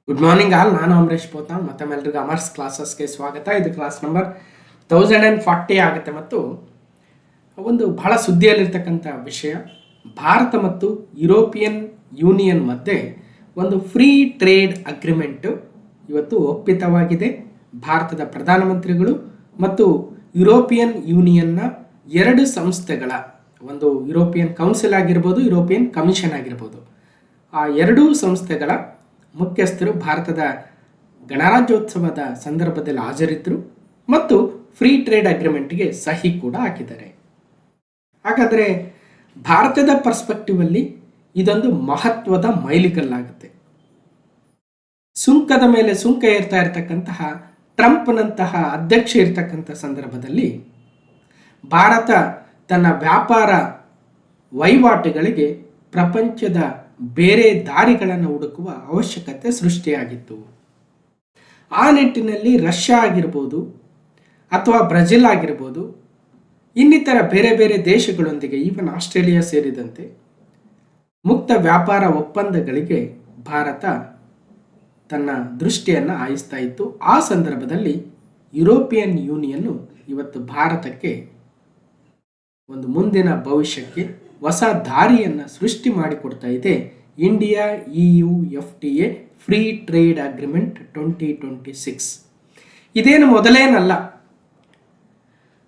Good morning all. ನಾನು ಅಮರೇಶ್ ಪೋತಾನ್. ಮತ್ತೊಮ್ಮೆಲ್ಲರಿಗೂ ಅಮರ್ಸ್ ಕ್ಲಾಸಸ್ಗೆ ಸ್ವಾಗತ. ಇದು ಕ್ಲಾಸ್ ನಂಬರ್ 1040 ಆಗುತ್ತೆ ಮತ್ತು ಒಂದು ಬಹಳ ಸುದ್ದಿಯಲ್ಲಿರ್ತಕ್ಕಂಥ ವಿಷಯ, ಭಾರತ ಮತ್ತು ಯುರೋಪಿಯನ್ ಯೂನಿಯನ್ ಮಧ್ಯೆ ಒಂದು ಫ್ರೀ ಟ್ರೇಡ್ ಅಗ್ರಿಮೆಂಟು ಇವತ್ತು ಒಪ್ಪಿತವಾಗಿದೆ. ಭಾರತದ ಪ್ರಧಾನಮಂತ್ರಿಗಳು ಮತ್ತು ಯುರೋಪಿಯನ್ ಯೂನಿಯನ್ನ ಎರಡು ಸಂಸ್ಥೆಗಳ, ಒಂದು ಯುರೋಪಿಯನ್ ಕೌನ್ಸಿಲ್ ಆಗಿರ್ಬೋದು, ಯುರೋಪಿಯನ್ ಕಮಿಷನ್ ಆಗಿರ್ಬೋದು, ಆ ಎರಡೂ ಸಂಸ್ಥೆಗಳ ಮುಖ್ಯಸ್ಥರು ಭಾರತದ ಗಣರಾಜ್ಯೋತ್ಸವದ ಸಂದರ್ಭದಲ್ಲಿ ಹಾಜರಿದ್ದರು ಮತ್ತು ಫ್ರೀ ಟ್ರೇಡ್ ಅಗ್ರಿಮೆಂಟ್ಗೆ ಸಹಿ ಕೂಡ ಹಾಕಿದ್ದಾರೆ. ಹಾಗಾದರೆ ಭಾರತದ ಪರ್ಸ್ಪೆಕ್ಟಿವ್ ಅಲ್ಲಿ ಇದೊಂದು ಮಹತ್ವದ ಮೈಲಿಗಲ್ಲಾಗುತ್ತೆ. ಸುಂಕದ ಮೇಲೆ ಸುಂಕ ಏರ್ತಾ ಇರತಕ್ಕಂತಹ ಟ್ರಂಪ್ನಂತಹ ಅಧ್ಯಕ್ಷ ಇರ್ತಕ್ಕಂಥ ಸಂದರ್ಭದಲ್ಲಿ ಭಾರತ ತನ್ನ ವ್ಯಾಪಾರ ವಹಿವಾಟುಗಳಿಗೆ ಪ್ರಪಂಚದ ಬೇರೆ ದಾರಿಗಳನ್ನು ಹುಡುಕುವ ಅವಶ್ಯಕತೆ ಸೃಷ್ಟಿಯಾಗಿತ್ತು. ಆ ನಿಟ್ಟಿನಲ್ಲಿ ರಷ್ಯಾ ಆಗಿರ್ಬೋದು ಅಥವಾ ಬ್ರೆಜಿಲ್ ಆಗಿರ್ಬೋದು, ಇನ್ನಿತರ ಬೇರೆ ಬೇರೆ ದೇಶಗಳೊಂದಿಗೆ, ಈವನ್ ಆಸ್ಟ್ರೇಲಿಯಾ ಸೇರಿದಂತೆ ಮುಕ್ತ ವ್ಯಾಪಾರ ಒಪ್ಪಂದಗಳಿಗೆ ಭಾರತ ತನ್ನ ದೃಷ್ಟಿಯನ್ನು ಹಾಯಿಸ್ತಾ ಇತ್ತು. ಆ ಸಂದರ್ಭದಲ್ಲಿ ಯುರೋಪಿಯನ್ ಯೂನಿಯನ್ ಇವತ್ತು ಭಾರತಕ್ಕೆ ಒಂದು ಮುಂದಿನ ಭವಿಷ್ಯಕ್ಕೆ ಹೊಸ ದಾರಿಯನ್ನು ಸೃಷ್ಟಿ ಮಾಡಿಕೊಡ್ತಾ ಇದೆ. India EU FTA free trade agreement 2026 ಇದೇನು ಮೊದಲೇನಲ್ಲ.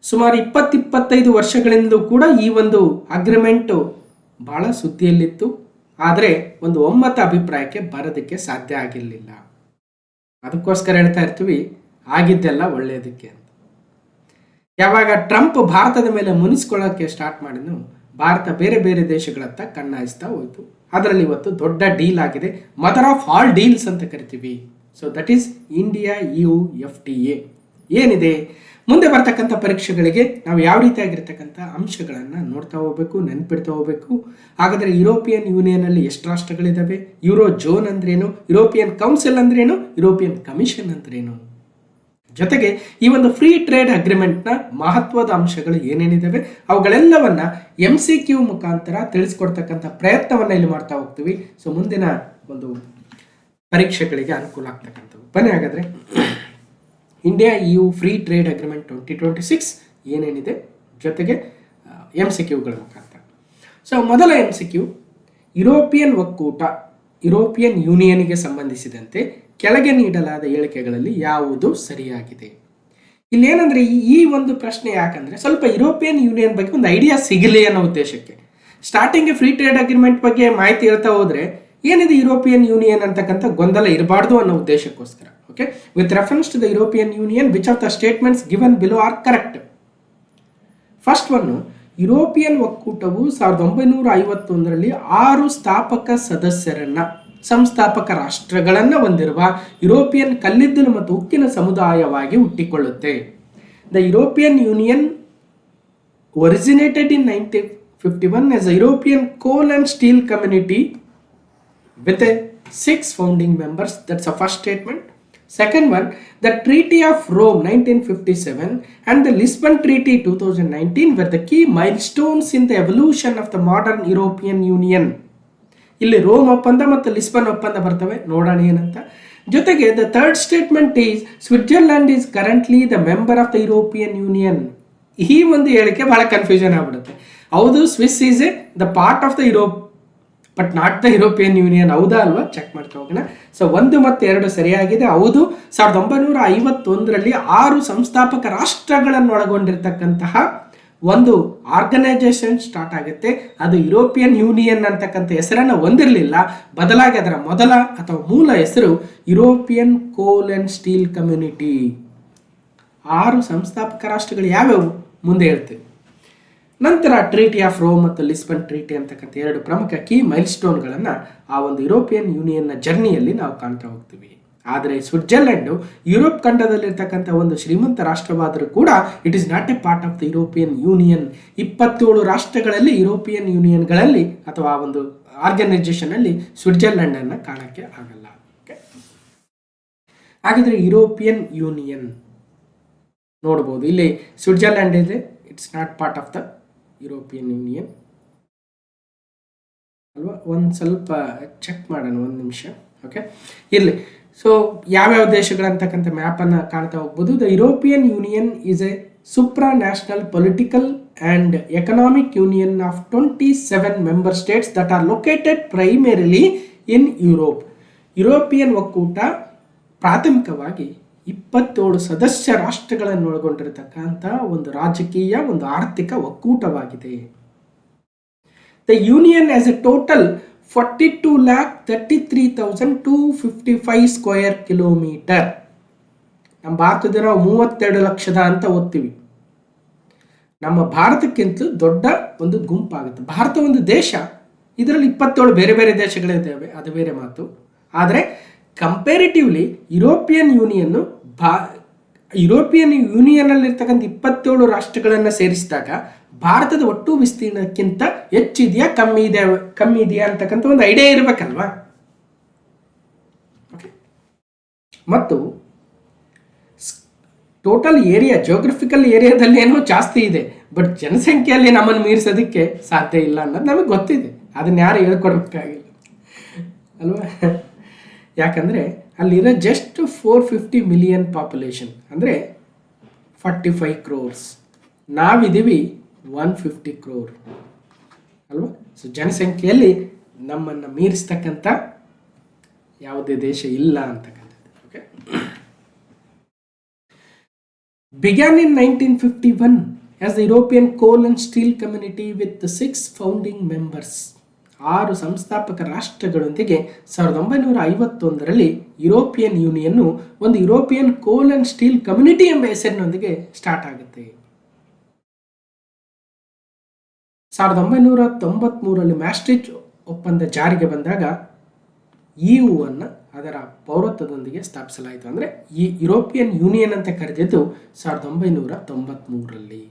ಸುಮಾರು 20-25 ವರ್ಷಗಳಿಂದಲೂ ಕೂಡ ಈ ಒಂದು ಅಗ್ರಿಮೆಂಟು ಬಹಳ ಸುದ್ದಿಯಲ್ಲಿತ್ತು. ಆದರೆ ಒಂದು ಒಮ್ಮತ ಅಭಿಪ್ರಾಯಕ್ಕೆ ಬರೋದಕ್ಕೆ ಸಾಧ್ಯ ಆಗಿರಲಿಲ್ಲ. ಅದಕ್ಕೋಸ್ಕರ ಹೇಳ್ತಾ ಇರ್ತೀವಿ, ಆಗಿದ್ದೆಲ್ಲ ಒಳ್ಳೆಯದಕ್ಕೆ ಅಂತ. ಯಾವಾಗ ಟ್ರಂಪ್ ಭಾರತದ ಮೇಲೆ ಮುನಿಸ್ಕೊಳ್ಳೋಕ್ಕೆ ಸ್ಟಾರ್ಟ್ ಮಾಡಿದ್ನು, ಭಾರತ ಬೇರೆ ಬೇರೆ ದೇಶಗಳತ್ತ ಕಣ್ಣಾಯಿಸ್ತಾ ಹೋಯಿತು. ಅದರಲ್ಲಿ ಇವತ್ತು ದೊಡ್ಡ ಡೀಲ್ ಆಗಿದೆ. ಮದರ್ ಆಫ್ ಆಲ್ ಡೀಲ್ಸ್ ಅಂತ ಕರಿತೀವಿ. So that is India EU FTA. ಏನಿದೆ ಮುಂದೆ ಬರ್ತಕ್ಕಂಥ ಪರೀಕ್ಷೆಗಳಿಗೆ ನಾವು ಯಾವ ರೀತಿಯಾಗಿರ್ತಕ್ಕಂಥ ಅಂಶಗಳನ್ನು ನೋಡ್ತಾ ಹೋಗ್ಬೇಕು, ನೆನ್ಪಿಡ್ತಾ ಹೋಗ್ಬೇಕು. ಹಾಗಾದರೆ ಯುರೋಪಿಯನ್ ಯೂನಿಯನ್ ಅಲ್ಲಿ ಎಷ್ಟು ರಾಷ್ಟ್ರಗಳಿದ್ದಾವೆ, ಯೂರೋ ಜೋನ್ ಅಂದ್ರೇನು, ಯುರೋಪಿಯನ್ ಕೌನ್ಸಿಲ್ ಅಂದ್ರೇನು, ಯುರೋಪಿಯನ್ ಕಮಿಷನ್ ಅಂದ್ರೇನು, ಜೊತೆಗೆ ಈ ಒಂದು ಫ್ರೀ ಟ್ರೇಡ್ ಅಗ್ರಿಮೆಂಟ್ನ ಮಹತ್ವದ ಅಂಶಗಳು ಏನೇನಿದ್ದಾವೆ ಅವುಗಳೆಲ್ಲವನ್ನ MCQ ಮುಖಾಂತರ ತಿಳಿಸ್ಕೊಡ್ತಕ್ಕಂಥ ಪ್ರಯತ್ನವನ್ನ ಇಲ್ಲಿ ಮಾಡ್ತಾ ಹೋಗ್ತೀವಿ. ಸೊ ಮುಂದಿನ ಒಂದು ಪರೀಕ್ಷೆಗಳಿಗೆ ಅನುಕೂಲ ಆಗ್ತಕ್ಕಂಥವು. ಬನ್ನಿ ಹಾಗಾದ್ರೆ India EU free trade agreement 2026 ಏನೇನಿದೆ, ಜೊತೆಗೆ MCQಗಳ ಮುಖಾಂತರ. ಸೊ ಮೊದಲ MCQ, ಯುರೋಪಿಯನ್ ಒಕ್ಕೂಟ, ಯುರೋಪಿಯನ್ ಯೂನಿಯನ್ಗೆ ಸಂಬಂಧಿಸಿದಂತೆ ಕೆಳಗೆ ನೀಡಲಾದ ಹೇಳಿಕೆಗಳಲ್ಲಿ ಯಾವುದು ಸರಿಯಾಗಿದೆ. ಇಲ್ಲೇನಂದ್ರೆ ಈ ಒಂದು ಪ್ರಶ್ನೆ ಯಾಕಂದ್ರೆ ಸ್ವಲ್ಪ ಯುರೋಪಿಯನ್ ಯೂನಿಯನ್ ಬಗ್ಗೆ ಒಂದು ಐಡಿಯಾ ಸಿಗಲಿ ಅನ್ನೋ ಉದ್ದೇಶಕ್ಕೆ. ಸ್ಟಾರ್ಟಿಂಗ್ ಫ್ರೀ ಟ್ರೇಡ್ ಅಗ್ರಿಮೆಂಟ್ ಬಗ್ಗೆ ಮಾಹಿತಿ ಹೇಳ್ತಾ ಹೋದ್ರೆ ಏನಿದೆ ಯುರೋಪಿಯನ್ ಯೂನಿಯನ್ ಅಂತಕ್ಕಂಥ ಗೊಂದಲ ಇರಬಾರ್ದು ಅನ್ನೋ ಉದ್ದೇಶಕ್ಕೋಸ್ಕರ. Okay, with reference to the European Union which of the statements given below are correct. First one, European ಒಕ್ಕೂಟವು 1951ರಲ್ಲಿ 6 ಸ್ಥಾಪಕ ಸದಸ್ಯರನ್ನ, ಸಂಸ್ಥಾಪಕ ರಾಷ್ಟ್ರಗಳನ್ನು ಹೊಂದಿರುವ ಯುರೋಪಿಯನ್ ಕಲ್ಲಿದ್ದಲು ಮತ್ತು ಉಕ್ಕಿನ ಸಮುದಾಯವಾಗಿ ಹುಟ್ಟಿಕೊಳ್ಳುತ್ತೆ. The European Union originated in 1951 as a European coal and steel community with 6 founding members. That's the first statement. Second one, the Treaty of Rome 1957 and the Lisbon Treaty 2019 were the key milestones in the evolution of the modern European Union. ಇಲ್ಲಿ Rome ಒಪ್ಪಂದ ಮತ್ತು Lisbon ಒಪ್ಪಂದ ಬರ್ತವೆ, ನೋಡೋಣ ಏನಂತ. ಜೊತೆಗೆ the third statement is Switzerland is currently the member of the European union. ಈ ಒಂದು ಹೇಳಿಕೆ ಬಹಳ ಕನ್ಫ್ಯೂಷನ್ ಆಗ್ಬಿಡುತ್ತೆ. ಹೌದು, Swiss is the part of the Europe but not the European union. ಹೌದಾ ಅಲ್ವಾ, ಚೆಕ್ ಮಾಡ್ತಾ ಹೋಗೋಣ. ಸೊ 1 ಮತ್ತು 2 ಸರಿಯಾಗಿದೆ. ಹೌದು, 1951ರಲ್ಲಿ 6 ಸಂಸ್ಥಾಪಕ ರಾಷ್ಟ್ರಗಳನ್ನು ಒಳಗೊಂಡಿರ್ತಕ್ಕಂತಹ ಒಂದು ಆರ್ಗನೈಸೇಷನ್ ಸ್ಟಾರ್ಟ್ ಆಗುತ್ತೆ. ಅದು ಯುರೋಪಿಯನ್ ಯೂನಿಯನ್ ಅಂತಕ್ಕಂಥ ಹೆಸರನ್ನು ಹೊಂದಿರಲಿಲ್ಲ, ಬದಲಾಗಿ ಅದರ ಮೊದಲ ಅಥವಾ ಮೂಲ ಹೆಸರು ಯುರೋಪಿಯನ್ ಕೋಲ್ ಅಂಡ್ ಸ್ಟೀಲ್ ಕಮ್ಯುನಿಟಿ. 6 ಸಂಸ್ಥಾಪಕ ರಾಷ್ಟ್ರಗಳು ಯಾವ್ಯಾವು ಮುಂದೆ ಹೇಳ್ತೇವೆ. ನಂತರ ಟ್ರೀಟಿ ಆಫ್ ರೋಮ್ ಮತ್ತು ಲಿಸ್ಬನ್ ಟ್ರೀಟಿ ಅಂತಕ್ಕಂಥ 2 ಪ್ರಮುಖ ಕೀ ಮೈಲ್ಸ್ಟೋನ್ಗಳನ್ನು ಆ ಒಂದು ಯುರೋಪಿಯನ್ ಯೂನಿಯನ್ನ ಜರ್ನಿಯಲ್ಲಿ ನಾವು ಕಾಣ್ತಾ ಹೋಗ್ತೀವಿ. ಆದರೆ ಸ್ವಿಟ್ಜರ್ಲೆಂಡು ಯುರೋಪ್ ಖಂಡದಲ್ಲಿರ್ತಕ್ಕಂಥ ಒಂದು ಶ್ರೀಮಂತ ರಾಷ್ಟ್ರವಾದರೂ ಕೂಡ it is not A part of the European union. 27 ರಾಷ್ಟ್ರಗಳಲ್ಲಿ ಯುರೋಪಿಯನ್ ಯೂನಿಯನ್ಗಳಲ್ಲಿ ಅಥವಾ ಒಂದು ಆರ್ಗನೈಸೇಷನ್ ಅಲ್ಲಿ ಸ್ವಿಟ್ಜರ್ಲೆಂಡ್ ಅನ್ನು ಕಾಣಕ್ಕೆ ಆಗಲ್ಲ. ಹಾಗಿದ್ರೆ ಯುರೋಪಿಯನ್ ಯೂನಿಯನ್ ನೋಡ್ಬೋದು, ಇಲ್ಲಿ ಸ್ವಿಟ್ಜರ್ಲೆಂಡ್ ಇದೆ, it's not part of the European union. ಅಲ್ವಾ, ಒಂದು ಸ್ವಲ್ಪ ಚೆಕ್ ಮಾಡೋಣ, ಒಂದು ನಿಮಿಷ. ಓಕೆ, ಇರಲಿ. ಸೊ ಯಾವ್ಯಾವ ದೇಶಗಳಂತಕ್ಕಂಥ ಮ್ಯಾಪನ್ನು ಕಾಣ್ತಾ ಹೋಗ್ಬೋದು. The European union is A ಸುಪ್ರಾ national political and economic union of 27 member States that are located primarily in Europe. European ಒಕ್ಕೂಟ ಪ್ರಾಥಮಿಕವಾಗಿ 27 ಸದಸ್ಯ ರಾಷ್ಟ್ರಗಳನ್ನು ಒಳಗೊಂಡಿರತಕ್ಕಂಥ ಒಂದು ರಾಜಕೀಯ, ಒಂದು ಆರ್ಥಿಕ ಒಕ್ಕೂಟವಾಗಿದೆ. The union as a total 42,33,255 square kilometre. ನಮ್ಮ ಭಾರತದ ನಾವು 32 ಲಕ್ಷದ ಅಂತ ಓದ್ತೀವಿ. ನಮ್ಮ ಭಾರತಕ್ಕಿಂತಲೂ ದೊಡ್ಡ ಒಂದು ಗುಂಪಾಗುತ್ತೆ. ಭಾರತ ಒಂದು ದೇಶ, ಇದರಲ್ಲಿ 27 ಬೇರೆ ಬೇರೆ ದೇಶಗಳಿದ್ದಾವೆ, ಅದು ಬೇರೆ ಮಾತು. ಆದರೆ ಕಂಪೇರಿಟಿವ್ಲಿ ಯುರೋಪಿಯನ್ ಯೂನಿಯನ್ನಲ್ಲಿರ್ತಕ್ಕಂಥ 27 ರಾಷ್ಟ್ರಗಳನ್ನು ಸೇರಿಸಿದಾಗ ಭಾರತದ ಒಟ್ಟು ವಿಸ್ತೀರ್ಣಕ್ಕಿಂತ ಹೆಚ್ಚಿದೆಯಾ ಕಮ್ಮಿ ಇದೆಯಾ ಅಂತಕ್ಕಂಥ ಒಂದು ಐಡಿಯಾ ಇರಬೇಕಲ್ವಾ. ಮತ್ತು ಟೋಟಲ್ ಏರಿಯಾ, ಜಿಯೋಗ್ರಫಿಕಲ್ ಏರಿಯಾದಲ್ಲಿ ಏನೋ ಜಾಸ್ತಿ ಇದೆ, ಬಟ್ ಜನಸಂಖ್ಯೆಯಲ್ಲಿ ನಮ್ಮನ್ನು ಮೀರಿಸೋದಕ್ಕೆ ಸಾಧ್ಯ ಇಲ್ಲ ಅನ್ನೋದು ನಮಗೆ ಗೊತ್ತಿದೆ. ಅದನ್ನ ಯಾರು ಹೇಳ್ಕೊಡ್ಬೇಕಾಗಿಲ್ಲ ಅಲ್ವಾ. ಯಾಕಂದರೆ ಅಲ್ಲಿರೋ ಜಸ್ಟ್ 450 ಮಿಲಿಯನ್ ಪಾಪ್ಯುಲೇಷನ್, ಅಂದರೆ 45 crores. ನಾವಿದ್ದೀವಿ 150 crore ಅಲ್ವಾ. ಸೊ ಜನಸಂಖ್ಯೆಯಲ್ಲಿ ನಮ್ಮನ್ನು ಮೀರಿಸ್ತಕ್ಕಂಥ ಯಾವುದೇ ದೇಶ ಇಲ್ಲ ಅಂತಕ್ಕಂಥದ್ದು. Okay. Began in 1951 as the European Coal and Steel Community with the 6 founding members. 6 ಸಂಸ್ಥಾಪಕ ರಾಷ್ಟ್ರಗಳೊಂದಿಗೆ 1951ರಲ್ಲಿ ಯುರೋಪಿಯನ್ ಯೂನಿಯನ್ನು ಒಂದು ಯುರೋಪಿಯನ್ ಕೋಲ್ ಅಂಡ್ ಸ್ಟೀಲ್ ಕಮ್ಯುನಿಟಿ ಎಂಬ ಹೆಸರಿನೊಂದಿಗೆ ಸ್ಟಾರ್ಟ್ ಆಗುತ್ತೆ. 1993ರಲ್ಲಿ ಮ್ಯಾಸ್ಟ್ರಿಚ್ ಒಪ್ಪಂದ ಜಾರಿಗೆ ಬಂದಾಗ EU ಅನ್ನು ಅದರ ಪೌರತ್ವದೊಂದಿಗೆ ಸ್ಥಾಪಿಸಲಾಯಿತು. ಅಂದರೆ ಈ ಯುರೋಪಿಯನ್ ಯೂನಿಯನ್ ಅಂತ ಕರೆದಿದ್ದು 1993ರಲ್ಲಿ.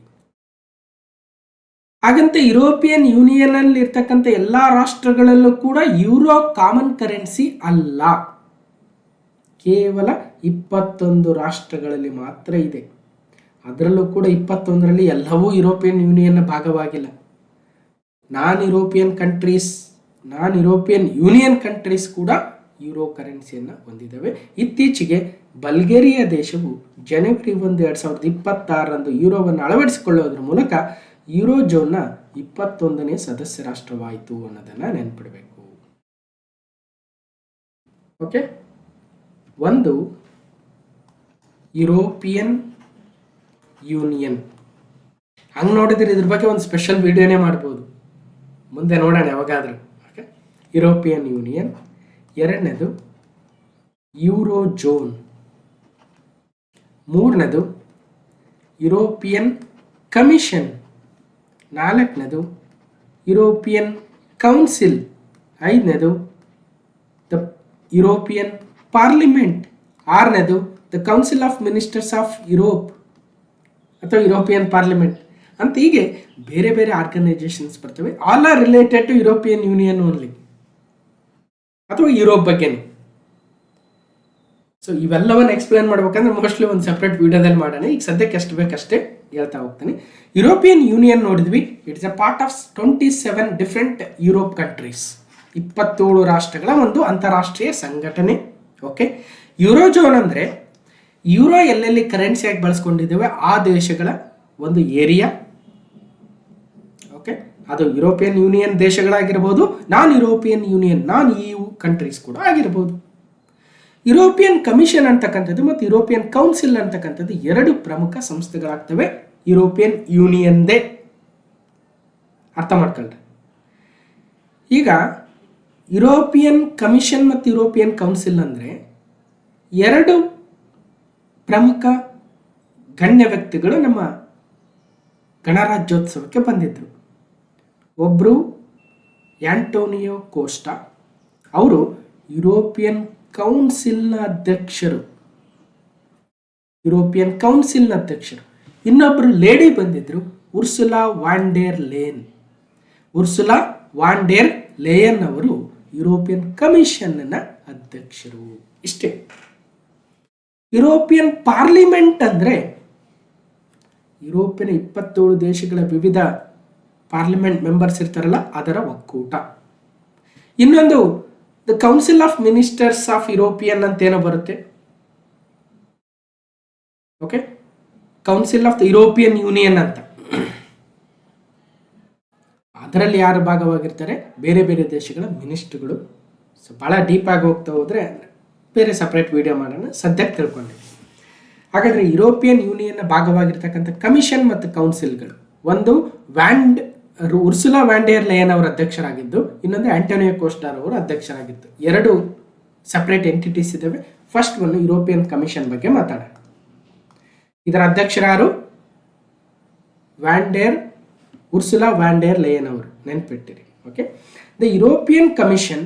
ಹಾಗಂತೆ ಯುರೋಪಿಯನ್ ಯೂನಿಯನ್ ಅಲ್ಲಿ ಇರ್ತಕ್ಕಂಥ ಎಲ್ಲ ರಾಷ್ಟ್ರಗಳಲ್ಲೂ ಕೂಡ ಯೂರೋ ಕಾಮನ್ ಕರೆನ್ಸಿ ಅಲ್ಲ, ಕೇವಲ 21 ರಾಷ್ಟ್ರಗಳಲ್ಲಿ ಮಾತ್ರ ಇದೆ. ಅದರಲ್ಲೂ ಕೂಡ 21ರಲ್ಲಿ ಎಲ್ಲವೂ ಯುರೋಪಿಯನ್ ಯೂನಿಯನ್ನ ಭಾಗವಾಗಿಲ್ಲ. ನಾನ್ ಯುರೋಪಿಯನ್ ಯೂನಿಯನ್ ಕಂಟ್ರೀಸ್ ಕೂಡ ಯೂರೋ ಕರೆನ್ಸಿಯನ್ನು ಹೊಂದಿದ್ದಾವೆ. ಇತ್ತೀಚೆಗೆ ಬಲ್ಗೇರಿಯಾ ದೇಶವು ಜನವರಿ 1, 2026ರಂದು ಯೂರೋವನ್ನು ಅಳವಡಿಸಿಕೊಳ್ಳುವುದರ ಮೂಲಕ ಯೂರೋ ಝೋನ್ನ 21ನೇ ಸದಸ್ಯ ರಾಷ್ಟ್ರವಾಯಿತು ಅನ್ನೋದನ್ನು ನೆನಪಿಡಬೇಕು. ಓಕೆ. ಒಂದು ಯುರೋಪಿಯನ್ ಯೂನಿಯನ್, ಹಂಗೆ ನೋಡಿದ್ರೆ ಇದ್ರ ಬಗ್ಗೆ ಒಂದು ಸ್ಪೆಷಲ್ ವಿಡಿಯೋನೇ ಮಾಡ್ಬೋದು, ಮುಂದೆ ನೋಡೋಣ ಯಾವಾಗಾದರೂ. ಓಕೆ. European Union. ಎರಡನೇದು ಯೂರೋ ಝೋನ್. ಮೂರನೇದು ಯುರೋಪಿಯನ್ ಕಮಿಷನ್. ನಾಲ್ಕನೇದು ಯುರೋಪಿಯನ್ ಕೌನ್ಸಿಲ್. ಐದನೇದು ದ ಯುರೋಪಿಯನ್ ಪಾರ್ಲಿಮೆಂಟ್. ಆರನೇದು the council of ministers of Europe ಅಥವಾ ಯುರೋಪಿಯನ್ ಪಾರ್ಲಿಮೆಂಟ್ ಅಂತ ಹೀಗೆ ಬೇರೆ ಬೇರೆ ಆರ್ಗನೈಸೇಷನ್ಸ್ ಬರ್ತವೆ. All are related to European Union only ಅಥವಾ ಯುರೋಪ್ ಬಗ್ಗೆನೇ. ಸೊ ಇವೆಲ್ಲವನ್ನು ಎಕ್ಸ್ಪ್ಲೇನ್ ಮಾಡ್ಬೇಕಂದ್ರೆ ಮೋಸ್ಟ್ಲಿ ಒಂದು ಸಪ್ರೇಟ್ ವಿಡಿಯೋದಲ್ಲಿ ಮಾಡೋಣ. ಈಗ ಸದ್ಯಕ್ಕೆ ಎಷ್ಟು ಬೇಕಷ್ಟೇ ಹೇಳ್ತಾ ಹೋಗ್ತೀನಿ. ಯುರೋಪಿಯನ್ ಯೂನಿಯನ್ ನೋಡಿದ್ವಿ, it's a part of 27 different Europe countries. 27 ರಾಷ್ಟ್ರಗಳ ಒಂದು ಅಂತಾರಾಷ್ಟ್ರೀಯ ಸಂಘಟನೆ. ಓಕೆ. ಯೂರೋಝೋನ್ ಅಂದರೆ ಯೂರೋ ಎಲ್ಲೆಲ್ಲಿ ಕರೆನ್ಸಿಯಾಗಿ ಬಳಸ್ಕೊಂಡಿದ್ದೇವೆ ಆ ದೇಶಗಳ ಒಂದು ಏರಿಯಾ. ಓಕೆ. ಅದು ಯುರೋಪಿಯನ್ ಯೂನಿಯನ್ ದೇಶಗಳಾಗಿರ್ಬೋದು, ನಾನ್ ಯುರೋಪಿಯನ್ ಯೂನಿಯನ್ EU ಕಂಟ್ರೀಸ್ ಕೂಡ ಆಗಿರ್ಬೋದು. ಯುರೋಪಿಯನ್ ಕಮಿಷನ್ ಅಂತಕ್ಕಂಥದ್ದು ಮತ್ತು ಯುರೋಪಿಯನ್ ಕೌನ್ಸಿಲ್ ಅಂತಕ್ಕಂಥದ್ದು 2 ಪ್ರಮುಖ ಸಂಸ್ಥೆಗಳಾಗ್ತವೆ ಯುರೋಪಿಯನ್ ಯೂನಿಯನ್ದೇ. ಅರ್ಥ ಮಾಡ್ಕೊಳ್ರಿ. ಈಗ ಯುರೋಪಿಯನ್ ಕಮಿಷನ್ ಮತ್ತು ಯುರೋಪಿಯನ್ ಕೌನ್ಸಿಲ್ ಅಂದರೆ 2 ಪ್ರಮುಖ ಗಣ್ಯ ವ್ಯಕ್ತಿಗಳು ನಮ್ಮ ಗಣರಾಜ್ಯೋತ್ಸವಕ್ಕೆ ಬಂದಿದ್ದರು. ಒಬ್ಬರು ಆಂಟೋನಿಯೋ ಕೋಸ್ಟಾ, ಅವರು ಯುರೋಪಿಯನ್ ಕೌನ್ಸಿಲ್ನ ಅಧ್ಯಕ್ಷರು. ಇನ್ನೊಬ್ಬರು ಲೇಡಿ ಬಂದಿದ್ರು, ಉರ್ಸುಲಾ ವಾನ್ ಡೆರ್ ಲೇಯನ್ ಅವರು ಯುರೋಪಿಯನ್ ಕಮಿಷನ್ನ ಅಧ್ಯಕ್ಷರು. ಇಷ್ಟೇ. ಯುರೋಪಿಯನ್ ಪಾರ್ಲಿಮೆಂಟ್ ಅಂದರೆ ಯುರೋಪಿಯನ್ 27 ದೇಶಗಳ ವಿವಿಧ ಪಾರ್ಲಿಮೆಂಟ್ ಮೆಂಬರ್ಸ್ ಇರ್ತಾರಲ್ಲ ಅದರ ಒಕ್ಕೂಟ. ಇನ್ನೊಂದು the council of ministers of European ಅಂತ ಏನೋ ಬರುತ್ತೆ. Okay, council of the European union ಅಂತ. ಅದರಲ್ಲಿ ಯಾರು ಭಾಗವಾಗಿರ್ತಾರೆ? ಬೇರೆ ಬೇರೆ ದೇಶಗಳ ಮಿನಿಸ್ಟ್ರುಗಳು. ಸೊ ಭಾಳ ಡೀಪಾಗಿ ಹೋಗ್ತಾ ಹೋದರೆ ಬೇರೆ ಸಪ್ರೇಟ್ ವಿಡಿಯೋ ಮಾಡೋಣ, ಸದ್ಯಕ್ಕೆ ತಿಳ್ಕೊಂಡೆ. ಹಾಗಾದರೆ ಯುರೋಪಿಯನ್ ಯೂನಿಯನ್ನ ಭಾಗವಾಗಿರ್ತಕ್ಕಂಥ ಕಮಿಷನ್ ಮತ್ತು ಕೌನ್ಸಿಲ್ಗಳು, ಒಂದು ಉರ್ಸುಲಾ ವ್ಯಾಂಡರ್ ಲೇಯನ್ ಅವರ ಅಧ್ಯಕ್ಷರಾಗಿದ್ದು, ಇನ್ನೊಂದು ಆಂಟೋನಿಯೋ ಕೋಸ್ಟಾ ಅವರು ಅಧ್ಯಕ್ಷರಾಗಿದ್ದು. ಎರಡು ಸಪ್ರೇಟ್ ಎಂಟಿಟೀಸ್ ಇದ್ದಾವೆ. ಫಸ್ಟ್ ಒಂದು ಯುರೋಪಿಯನ್ ಕಮಿಷನ್ ಬಗ್ಗೆ ಮಾತಾಡೋಣ. ಇದರ ಅಧ್ಯಕ್ಷರಾರು ಉರ್ಸುಲಾ ವ್ಯಾಂಡರ್ ಲೇಯನ್ ಅವರು, ನೆನ್ಪಿಟ್ಟಿರಿ. Okay, the European Commission,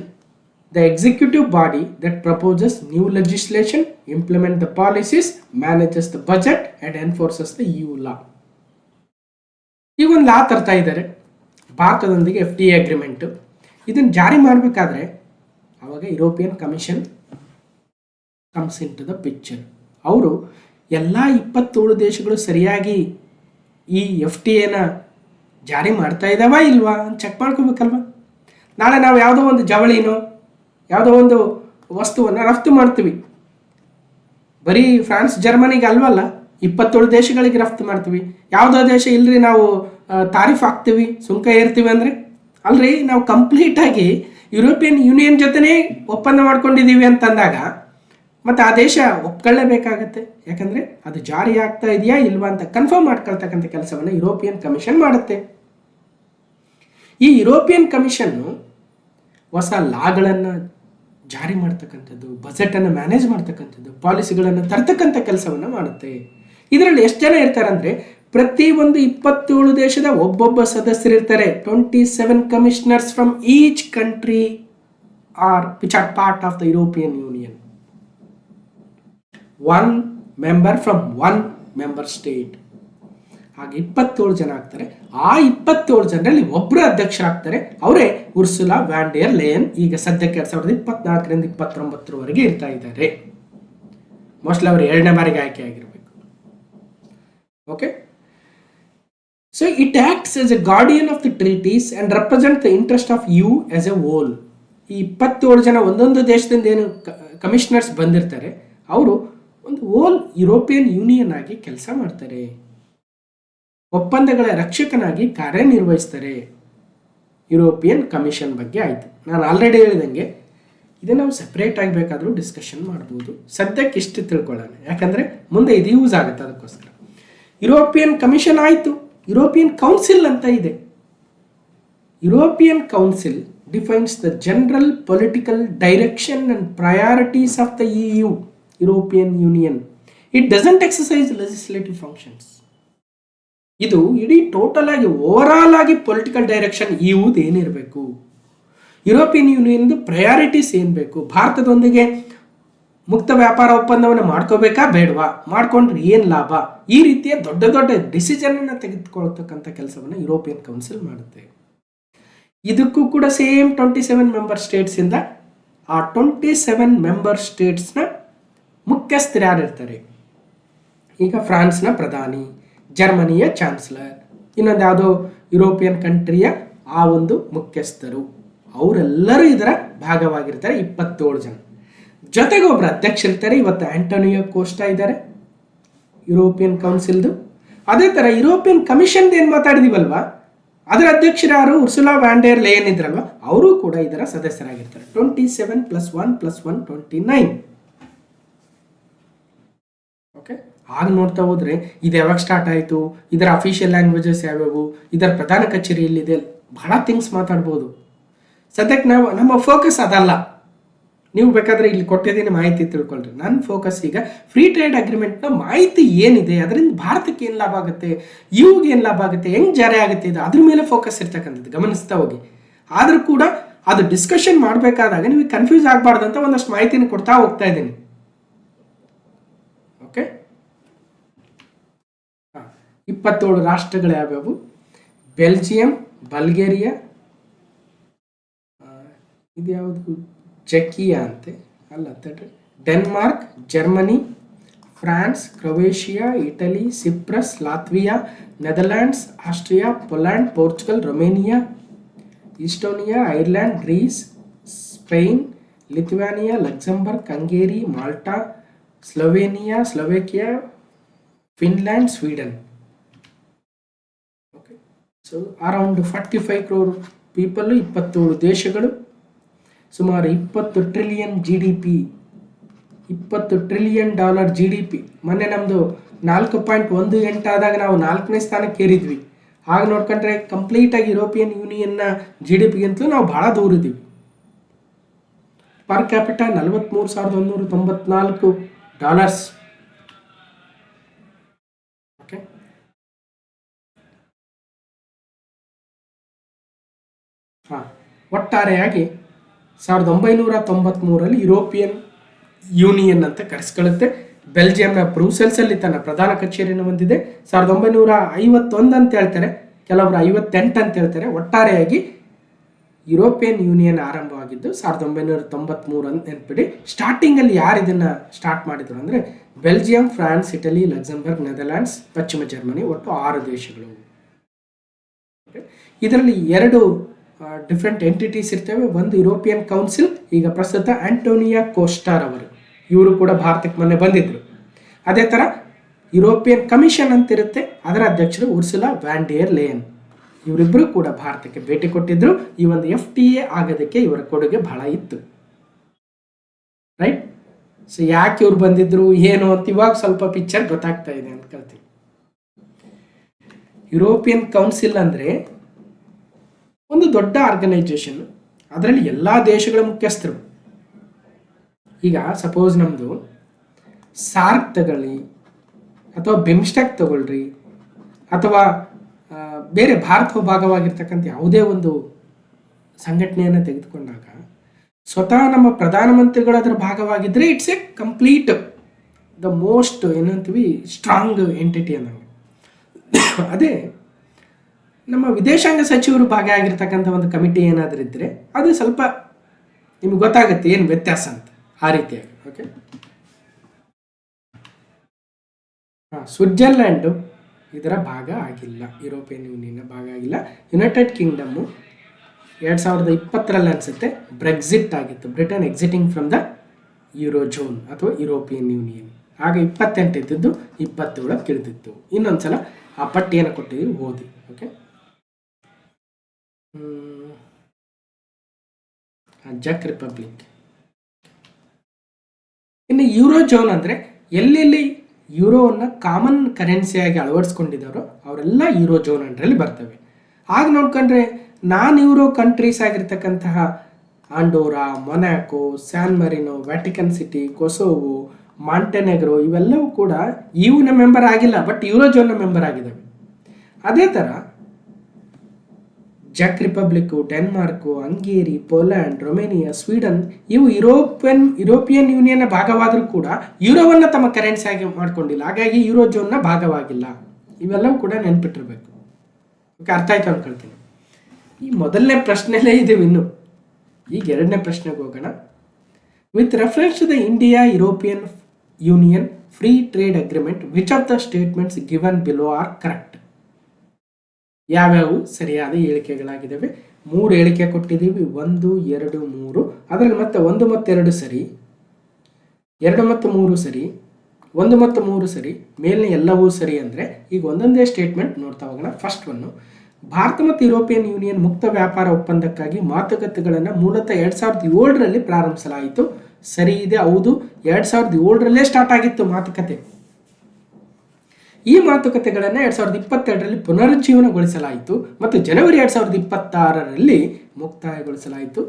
the executive body that proposes new legislation, implement the policies, manages the budget and enforces the EU law. ಈ ಒಂದು ಲಾ ತರ್ತಾ ಇದ್ದಾರೆ ಭಾರತದೊಂದಿಗೆ FTA ಅಗ್ರಿಮೆಂಟು. ಇದನ್ನು ಜಾರಿ ಮಾಡಬೇಕಾದ್ರೆ ಆವಾಗ European commission comes into the picture. ಅವರು ಎಲ್ಲ 27 ದೇಶಗಳು ಸರಿಯಾಗಿ ಈ FTAನ ಜಾರಿ ಮಾಡ್ತಾ ಇದ್ದಾವಾ ಇಲ್ವಾ ಅಂತ ಚೆಕ್ ಮಾಡ್ಕೋಬೇಕಲ್ವ. ನಾಳೆ ನಾವು ಯಾವುದೋ ಒಂದು ಜವಳಿನೋ ಯಾವುದೋ ಒಂದು ವಸ್ತುವನ್ನು ರಫ್ತು ಮಾಡ್ತೀವಿ, ಬರೀ ಫ್ರಾನ್ಸ್ ಜರ್ಮನಿಗೆ ಅಲ್ವಲ್ಲ, 27 ದೇಶಗಳಿಗೆ ರಫ್ತು ಮಾಡ್ತೀವಿ. ಯಾವುದೋ ದೇಶ ಇಲ್ಲರಿ ನಾವು ತಾರೀಫ್ ಹಾಕ್ತೀವಿ, ಸುಂಕ ಏರ್ತೀವಿ ಅಂದರೆ ಅಲ್ರಿ, ನಾವು ಕಂಪ್ಲೀಟಾಗಿ ಯುರೋಪಿಯನ್ ಯೂನಿಯನ್ ಜೊತೆನೇ ಒಪ್ಪಂದ ಮಾಡ್ಕೊಂಡಿದ್ದೀವಿ ಅಂತಂದಾಗ ಮತ್ತು ಆ ದೇಶ ಒಪ್ಕೊಳ್ಳೇಬೇಕಾಗತ್ತೆ. ಯಾಕಂದರೆ ಅದು ಜಾರಿ ಆಗ್ತಾ ಇದೆಯಾ ಇಲ್ವಾ ಅಂತ ಕನ್ಫರ್ಮ್ ಮಾಡ್ಕೊಳ್ತಕ್ಕಂಥ ಕೆಲಸವನ್ನು ಯುರೋಪಿಯನ್ ಕಮಿಷನ್ ಮಾಡುತ್ತೆ. ಈ ಯುರೋಪಿಯನ್ ಕಮಿಷನ್ನು ಹೊಸ ಲಾಗಳನ್ನು ಜಾರಿ ಮಾಡ್ತಕ್ಕಂಥದ್ದು, ಬಜೆಟನ್ನು ಮ್ಯಾನೇಜ್ ಮಾಡ್ತಕ್ಕಂಥದ್ದು, ಪಾಲಿಸಿಗಳನ್ನು ತರ್ತಕ್ಕಂಥ ಕೆಲಸವನ್ನು ಮಾಡುತ್ತೆ. ಇದರಲ್ಲಿ ಎಷ್ಟು ಜನ ಇರ್ತಾರೆ ಅಂದರೆ ಪ್ರತಿ ಒಂದು 27 ದೇಶದ ಒಬ್ಬೊಬ್ಬ ಸದಸ್ಯರಿರ್ತಾರೆ. 27 commissioners from each country which are part of the European union. 1 member from 1 member state. ಹಾಗೆ 27 ಜನ ಆಗ್ತಾರೆ. ಆ 27 ಜನರಲ್ಲಿ ಒಬ್ಬರು ಅಧ್ಯಕ್ಷರಾಗ್ತಾರೆ, ಅವರೇ ಉರ್ಸುಲಾ ವ್ಯಾಂಡರ್ ಲೇಯನ್. ಈಗ ಸದ್ಯಕ್ಕೆ 2024ರಿಂದ 2029 ಇರ್ತಾ ಇದ್ದಾರೆ. ಮೋಸ್ಟ್ಲಿ ಅವರು 2ನೇ ಬಾರಿಗೆ ಆಯ್ಕೆ ಆಗಿರಬೇಕು. Okay, so it acts as a guardian of the treaties and represent the interest of EU as a whole. ಈ 27 ಜನ ಒಂದೊಂದು ದೇಶದಿಂದ ಏನು ಕಮಿಷನರ್ಸ್ ಬಂದಿರ್ತಾರೆ, ಅವರು ಒಂದು ಹೋಲ್ ಯುರೋಪಿಯನ್ ಯೂನಿಯನ್ ಆಗಿ ಕೆಲಸ ಮಾಡ್ತಾರೆ, ಒಪ್ಪಂದಗಳ ರಕ್ಷಕನಾಗಿ ಕಾರ್ಯನಿರ್ವಹಿಸ್ತಾರೆ. ಯುರೋಪಿಯನ್ ಕಮಿಷನ್ ಬಗ್ಗೆ ಆಯಿತು. ನಾನು ಆಲ್ರೆಡಿ ಹೇಳಿದಂಗೆ ಇದನ್ನು ನಾವು ಸಪ್ರೇಟ್ ಆಗಬೇಕಾದ್ರೂ ಡಿಸ್ಕಷನ್ ಮಾಡ್ಬೋದು. ಸದ್ಯಕ್ಕೆ ಇಷ್ಟು ತಿಳ್ಕೊಳ್ಳೋಣ, ಯಾಕಂದರೆ ಮುಂದೆ ಇದು ಯೂಸ್ ಆಗುತ್ತೆ. ಅದಕ್ಕೋಸ್ಕರ ಯುರೋಪಿಯನ್ ಕಮಿಷನ್ ಆಯಿತು. ಯುರೋಪಿಯನ್ ಕೌನ್ಸಿಲ್ ಅಂತ ಇದೆ. European council defines the general political direction and priorities of the EU, European union. It doesn't exercise legislative functions. ಇದು ಇಡೀ ಟೋಟಲ್ ಆಗಿ ಓವರಾಲ್ ಆಗಿ ಪೊಲಿಟಿಕಲ್ ಡೈರೆಕ್ಷನ್ EUದು ಏನಿರಬೇಕು, ಯುರೋಪಿಯನ್ ಯೂನಿಯನ್ದು ಪ್ರಯಾರಿಟೀಸ್ ಏನು ಬೇಕು, ಭಾರತದೊಂದಿಗೆ ಮುಕ್ತ ವ್ಯಾಪಾರ ಒಪ್ಪಂದವನ್ನು ಮಾಡ್ಕೋಬೇಕಾ ಬೇಡವಾ, ಮಾಡ್ಕೊಂಡ್ರೆ ಏನು ಲಾಭ, ಈ ರೀತಿಯ ದೊಡ್ಡ ದೊಡ್ಡ ಡಿಸಿಷನನ್ನು ತೆಗೆದುಕೊಳ್ತಕ್ಕಂಥ ಕೆಲಸವನ್ನು ಯುರೋಪಿಯನ್ ಕೌನ್ಸಿಲ್ ಮಾಡುತ್ತೆ. ಇದಕ್ಕೂ ಕೂಡ ಸೇಮ್ 27 ಮೆಂಬರ್ ಸ್ಟೇಟ್ಸಿಂದ ಆ 27 ಮೆಂಬರ್ ಸ್ಟೇಟ್ಸ್ನ ಮುಖ್ಯಸ್ಥರು ಯಾರಿರ್ತಾರೆ. ಈಗ ಫ್ರಾನ್ಸ್ನ ಪ್ರಧಾನಿ, ಜರ್ಮನಿಯ ಚಾನ್ಸಲರ್, ಇನ್ನೊಂದು ಯಾವುದೋ ಯುರೋಪಿಯನ್ ಕಂಟ್ರಿಯ ಆ ಒಂದು ಮುಖ್ಯಸ್ಥರು, ಅವರೆಲ್ಲರೂ ಇದರ ಭಾಗವಾಗಿರ್ತಾರೆ. 27 ಜನ. ಜೊತೆಗೆ ಒಬ್ಬರು ಅಧ್ಯಕ್ಷರಿರ್ತಾರೆ. ಇವತ್ತು ಆಂಟೋನಿಯೋ ಕೋಸ್ಟಾ ಇದ್ದಾರೆ ಯುರೋಪಿಯನ್ ಕೌನ್ಸಿಲ್ದು. ಅದೇ ಥರ ಯುರೋಪಿಯನ್ ಕಮಿಷನ್ದು ಏನು ಮಾತಾಡಿದೀವಲ್ವಾ, ಅದರ ಅಧ್ಯಕ್ಷರಾರು ಉರ್ಸುಲಾ ವ್ಯಾಂಡರ್ ಲೇಯನ್ ಇದ್ರಲ್ವ, ಅವರು ಕೂಡ ಇದರ ಸದಸ್ಯರಾಗಿರ್ತಾರೆ. 27 + 1 + 1 29. ಓಕೆ, ಆಗ ನೋಡ್ತಾ ಹೋದರೆ ಇದು ಯಾವಾಗ ಸ್ಟಾರ್ಟ್ ಆಯಿತು, ಇದರ ಅಫಿಷಿಯಲ್ ಲ್ಯಾಂಗ್ವೇಜಸ್ ಯಾವ್ಯಾವು, ಇದರ ಪ್ರಧಾನ ಕಚೇರಿ ಎಲ್ಲಿದೆ, ಬಹಳ ಥಿಂಗ್ಸ್ ಮಾತಾಡ್ಬೋದು. ಸದ್ಯಕ್ಕೆ ನಮ್ಮ ಫೋಕಸ್ ಅದಲ್ಲ. ನೀವು ಬೇಕಾದರೆ ಇಲ್ಲಿ ಕೊಟ್ಟಿದ್ದೀನಿ ಮಾಹಿತಿ ತಿಳ್ಕೊಳ್ರಿ. ನನ್ನ ಫೋಕಸ್ ಈಗ ಫ್ರೀ ಟ್ರೇಡ್ ಅಗ್ರಿಮೆಂಟ್ನ ಮಾಹಿತಿ ಏನಿದೆ, ಅದರಿಂದ ಭಾರತಕ್ಕೆ ಏನು ಲಾಭ ಆಗುತ್ತೆ, ಇವ್ಗೆ ಏನು ಲಾಭ ಆಗುತ್ತೆ, ಹೆಂಗೆ ಜಾರಿ ಆಗುತ್ತೆ, ಇದು ಅದ್ರ ಮೇಲೆ ಫೋಕಸ್ ಇರ್ತಕ್ಕಂಥದ್ದು ಗಮನಿಸ್ತಾ ಹೋಗಿ. ಆದರೂ ಕೂಡ ಅದು ಡಿಸ್ಕಷನ್ ಮಾಡಬೇಕಾದಾಗ ನಿಮಗೆ ಕನ್ಫ್ಯೂಸ್ ಆಗಬಾರ್ದು ಅಂತ ಒಂದಷ್ಟು ಮಾಹಿತಿನ ಕೊಡ್ತಾ ಹೋಗ್ತಾ ಇದ್ದೀನಿ. ಓಕೆ, 27 ರಾಷ್ಟ್ರಗಳು ಯಾವ್ಯಾವು? ಬೆಲ್ಜಿಯಂ, ಬಲ್ಗೇರಿಯಾ, ಇದು ಯಾವುದು ಚೆಕಿಯಾ ಅಂತೆ ಅಲ್ಲ, Denmark, Germany, France, Croatia, Italy, Cyprus, Latvia, Netherlands, Austria, Poland, Portugal, Romania, Estonia, Ireland, Greece, Spain, Lithuania, Luxembourg, Hungary, Malta, Slovenia, Slovakia, Finland, Sweden. Okay, so around 45 crore people, 27 ದೇಶಗಳು, ಸುಮಾರು 20 trillion GDP, $20 trillion GDP. ಮೊನ್ನೆ ನಮ್ಮದು 4.18 ಆದಾಗ ನಾವು 4ನೇ ಸ್ಥಾನಕ್ಕೆ ಏರಿದ್ವಿ. ಆಗ ನೋಡ್ಕೊಂಡ್ರೆ ಕಂಪ್ಲೀಟಾಗಿ ಯುರೋಪಿಯನ್ ಯೂನಿಯನ್ನ GDP ಗಿಂತಲೂ ನಾವು ಭಾಳ ದೂರ ಇದ್ದೀವಿ. Per capital $43,194. ಓಕೆ, ಹಾಂ, ಒಟ್ಟಾರೆಯಾಗಿ 1993 ಯುರೋಪಿಯನ್ ಯೂನಿಯನ್ ಅಂತ ಕರೆಸ್ಕೊಳ್ಳುತ್ತೆ. ಬೆಲ್ಜಿಯಂನ ಬ್ರೂಸೆಲ್ಸಲ್ಲಿ ತನ್ನ ಪ್ರಧಾನ ಕಚೇರಿಯನ್ನು ಹೊಂದಿದೆ. 1951 ಅಂತ ಹೇಳ್ತಾರೆ, ಕೆಲವರು 58 ಅಂತ ಹೇಳ್ತಾರೆ. ಒಟ್ಟಾರೆಯಾಗಿ ಯುರೋಪಿಯನ್ ಯೂನಿಯನ್ ಆರಂಭವಾಗಿದ್ದು 1993 ಅಂತ ನೆನ್ಪಿಡಿ. ಸ್ಟಾರ್ಟಿಂಗಲ್ಲಿ ಯಾರು ಇದನ್ನು ಸ್ಟಾರ್ಟ್ ಮಾಡಿದ್ರು ಅಂದರೆ Belgium, France, Italy, Luxembourg, Netherlands, ಪಶ್ಚಿಮ ಜರ್ಮನಿ, ಒಟ್ಟು 6 ದೇಶಗಳು. ಇದರಲ್ಲಿ 2 ಡಿಫ್ರೆಂಟ್ ಎಂಟಿಟೀಸ್ ಇರ್ತವೆ. ಒಂದು ಯುರೋಪಿಯನ್ ಕೌನ್ಸಿಲ್, ಈಗ ಪ್ರಸ್ತುತ ಆಂಟೋನಿಯಾ ಕೋಸ್ಟಾರ್ ಅವರು, ಇವರು ಕೂಡ ಭಾರತಕ್ಕೆ ಮೊನ್ನೆ ಬಂದಿದ್ರು. ಅದೇ ಥರ ಯುರೋಪಿಯನ್ ಕಮಿಷನ್ ಅಂತಿರುತ್ತೆ, ಅದರ ಅಧ್ಯಕ್ಷರು ಉರ್ಸುಲಾ ವ್ಯಾನ್ ಡೆರ್ ಲೇಯನ್. ಇವರಿಬ್ಬರು ಕೂಡ ಭಾರತಕ್ಕೆ ಭೇಟಿ ಕೊಟ್ಟಿದ್ರು. ಈ ಒಂದು FTA ಆಗೋದಕ್ಕೆ ಇವರ ಕೊಡುಗೆ ಬಹಳ ಇತ್ತು. ರೈಟ್, ಸೊ ಯಾಕೆ ಇವ್ರು ಬಂದಿದ್ರು ಏನು ಅಂತ ಇವಾಗ ಸ್ವಲ್ಪ ಪಿಕ್ಚರ್ ಗೊತ್ತಾಗ್ತಾ ಇದೆ ಅಂತ ಕೇಳ್ತೀವಿ. ಯುರೋಪಿಯನ್ ಕೌನ್ಸಿಲ್ ಅಂದರೆ ಒಂದು ದೊಡ್ಡ ಆರ್ಗನೈಜೇಷನ್, ಅದರಲ್ಲಿ ಎಲ್ಲ ದೇಶಗಳ ಮುಖ್ಯಸ್ಥರು. ಈಗ ಸಪೋಸ್ ನಮ್ಮದು ಸಾರ್ಕ್ ತಗೊಳ್ಳಿ, ಅಥವಾ ಬಿಮ್ಸ್ಟೆಕ್ ತಗೊಳ್ರಿ, ಅಥವಾ ಬೇರೆ ಭಾರತದ ಭಾಗವಾಗಿರ್ತಕ್ಕಂಥ ಯಾವುದೇ ಒಂದು ಸಂಘಟನೆಯನ್ನು ತೆಗೆದುಕೊಂಡಾಗ ಸ್ವತಃ ನಮ್ಮ ಪ್ರಧಾನಮಂತ್ರಿಗಳು ಅದರ ಭಾಗವಾಗಿದ್ದರೆ it's a complete the most ಏನಂತೀವಿ ಸ್ಟ್ರಾಂಗ್ ಎಂಟಿಟಿ ಅನ್ನಂಗೆ. ಅದೇ ನಮ್ಮ ವಿದೇಶಾಂಗ ಸಚಿವರು ಭಾಗಿಯಾಗಿರ್ತಕ್ಕಂಥ ಒಂದು ಕಮಿಟಿ ಏನಾದರೂ ಇದ್ದರೆ ಅದು ಸ್ವಲ್ಪ ನಿಮ್ಗೆ ಗೊತ್ತಾಗುತ್ತೆ ಏನು ವ್ಯತ್ಯಾಸ ಅಂತ, ಆ ರೀತಿಯಾಗಿ. ಓಕೆ, ಸ್ವಿಟ್ಜರ್ಲ್ಯಾಂಡು ಇದರ ಭಾಗ ಆಗಿಲ್ಲ, ಯುರೋಪಿಯನ್ ಯೂನಿಯನ್ನ ಭಾಗ ಆಗಿಲ್ಲ. ಯುನೈಟೆಡ್ ಕಿಂಗ್ಡಮ್ಮು 2020 ಅನಿಸುತ್ತೆ ಬ್ರೆಕ್ಸಿಟ್ ಆಗಿತ್ತು, ಬ್ರಿಟನ್ ಎಕ್ಸಿಟಿಂಗ್ ಫ್ರಮ್ ದ ಯೂರೋಝೋನ್ ಅಥವಾ ಯುರೋಪಿಯನ್ ಯೂನಿಯನ್. ಆಗ 28 ಇದ್ದದ್ದು 27 ಇಳಿದಿತ್ತು. ಇನ್ನೊಂದ್ಸಲ ಆ ಪಟ್ಟಿಯನ್ನು ಕೊಟ್ಟಿದ್ದೀವಿ, ಓದಿ. ಓಕೆ, ಜಕ್ ರಿಪಬ್ಲಿಕ್. ಇನ್ನು ಯೂರೋಝೋನ್ ಅಂದರೆ ಎಲ್ಲೆಲ್ಲಿ ಯೂರೋವನ್ನು ಕಾಮನ್ ಕರೆನ್ಸಿಯಾಗಿ ಅಳವಡಿಸ್ಕೊಂಡಿದ್ದಾರೋ ಅವರೆಲ್ಲ ಯೂರೋಝೋನ್ ಅಂಡರಲ್ಲಿ ಬರ್ತವೆ. ಆಗ ನೋಡ್ಕೊಂಡ್ರೆ ನಾನ್ ಯೂರೋ ಕಂಟ್ರೀಸ್ ಆಗಿರ್ತಕ್ಕಂತಹ Andorra, Monaco, San Marino, Vatican City, Kosovo, Montenegro ಇವೆಲ್ಲವೂ ಕೂಡ ಯುನ ಮೆಂಬರ್ ಆಗಿಲ್ಲ, ಬಟ್ ಯೂರೋಝೋನ್ನ ಮೆಂಬರ್ ಆಗಿದ್ದಾವೆ. ಅದೇ ಥರ ಜಕ್ Republic, Denmark, Hungary, Poland, Romania, Sweden ಇವು ಯುರೋಪಿಯನ್ ಯೂನಿಯನ್ನ ಭಾಗವಾದರೂ ಕೂಡ ಯೂರೋವನ್ನು ತಮ್ಮ ಕರೆನ್ಸಿಯಾಗಿ ಮಾಡ್ಕೊಂಡಿಲ್ಲ, ಹಾಗಾಗಿ ಯೂರೋಝೋನ್ನ ಭಾಗವಾಗಿಲ್ಲ. ಇವೆಲ್ಲವೂ ಕೂಡ ನೆನ್ಪಿಟ್ಟಿರ್ಬೇಕು. ಓಕೆ, ಅರ್ಥ ಆಯ್ತು ಅಂದ್ಕೊಳ್ತೀನಿ. ಈ ಮೊದಲನೇ ಪ್ರಶ್ನೆಯಲ್ಲೇ ಇದ್ದೀವಿ ಇನ್ನು. ಈಗ ಎರಡನೇ ಪ್ರಶ್ನೆಗೆ ಹೋಗೋಣ. With reference to the India European union free trade agreement, which of the statements given below are correct? ಯಾವ್ಯಾವು ಸರಿಯಾದ ಹೇಳಿಕೆಗಳಾಗಿದ್ದಾವೆ? 3 ಹೇಳಿಕೆ ಕೊಟ್ಟಿದ್ದೀವಿ, 1, 2, 3. ಅದರಲ್ಲಿ ಮತ್ತೆ 1 ಮತ್ತು 2 ಸರಿ, 2 ಮತ್ತು 3 ಸರಿ, 1 ಮತ್ತು 3 ಸರಿ, ಮೇಲಿನ ಎಲ್ಲವೂ ಸರಿ. ಅಂದರೆ ಈಗ ಒಂದೊಂದೇ ಸ್ಟೇಟ್ಮೆಂಟ್ ನೋಡ್ತಾ ಹೋಗೋಣ. ಫಸ್ಟ್ ಒನ್ನು, ಭಾರತ ಮತ್ತು ಯುರೋಪಿಯನ್ ಯೂನಿಯನ್ ಮುಕ್ತ ವ್ಯಾಪಾರ ಒಪ್ಪಂದಕ್ಕಾಗಿ ಮಾತುಕತೆಗಳನ್ನು ಮೂಲತಃ 2007ರಲ್ಲಿ ಪ್ರಾರಂಭಿಸಲಾಯಿತು. ಸರಿ ಇದೆ, ಹೌದು. 2007ರಲ್ಲೇ ಸ್ಟಾರ್ಟ್ ಆಗಿತ್ತು ಮಾತುಕತೆ. ಈ ಮಾತುಕತೆಗಳನ್ನು 2022ರಲ್ಲಿ ಪುನರುಜ್ಜೀವನಗೊಳಿಸಲಾಯಿತು ಮತ್ತು ಜನವರಿ 2026ರಲ್ಲಿ ಮುಕ್ತಾಯಗೊಳಿಸಲಾಯಿತು.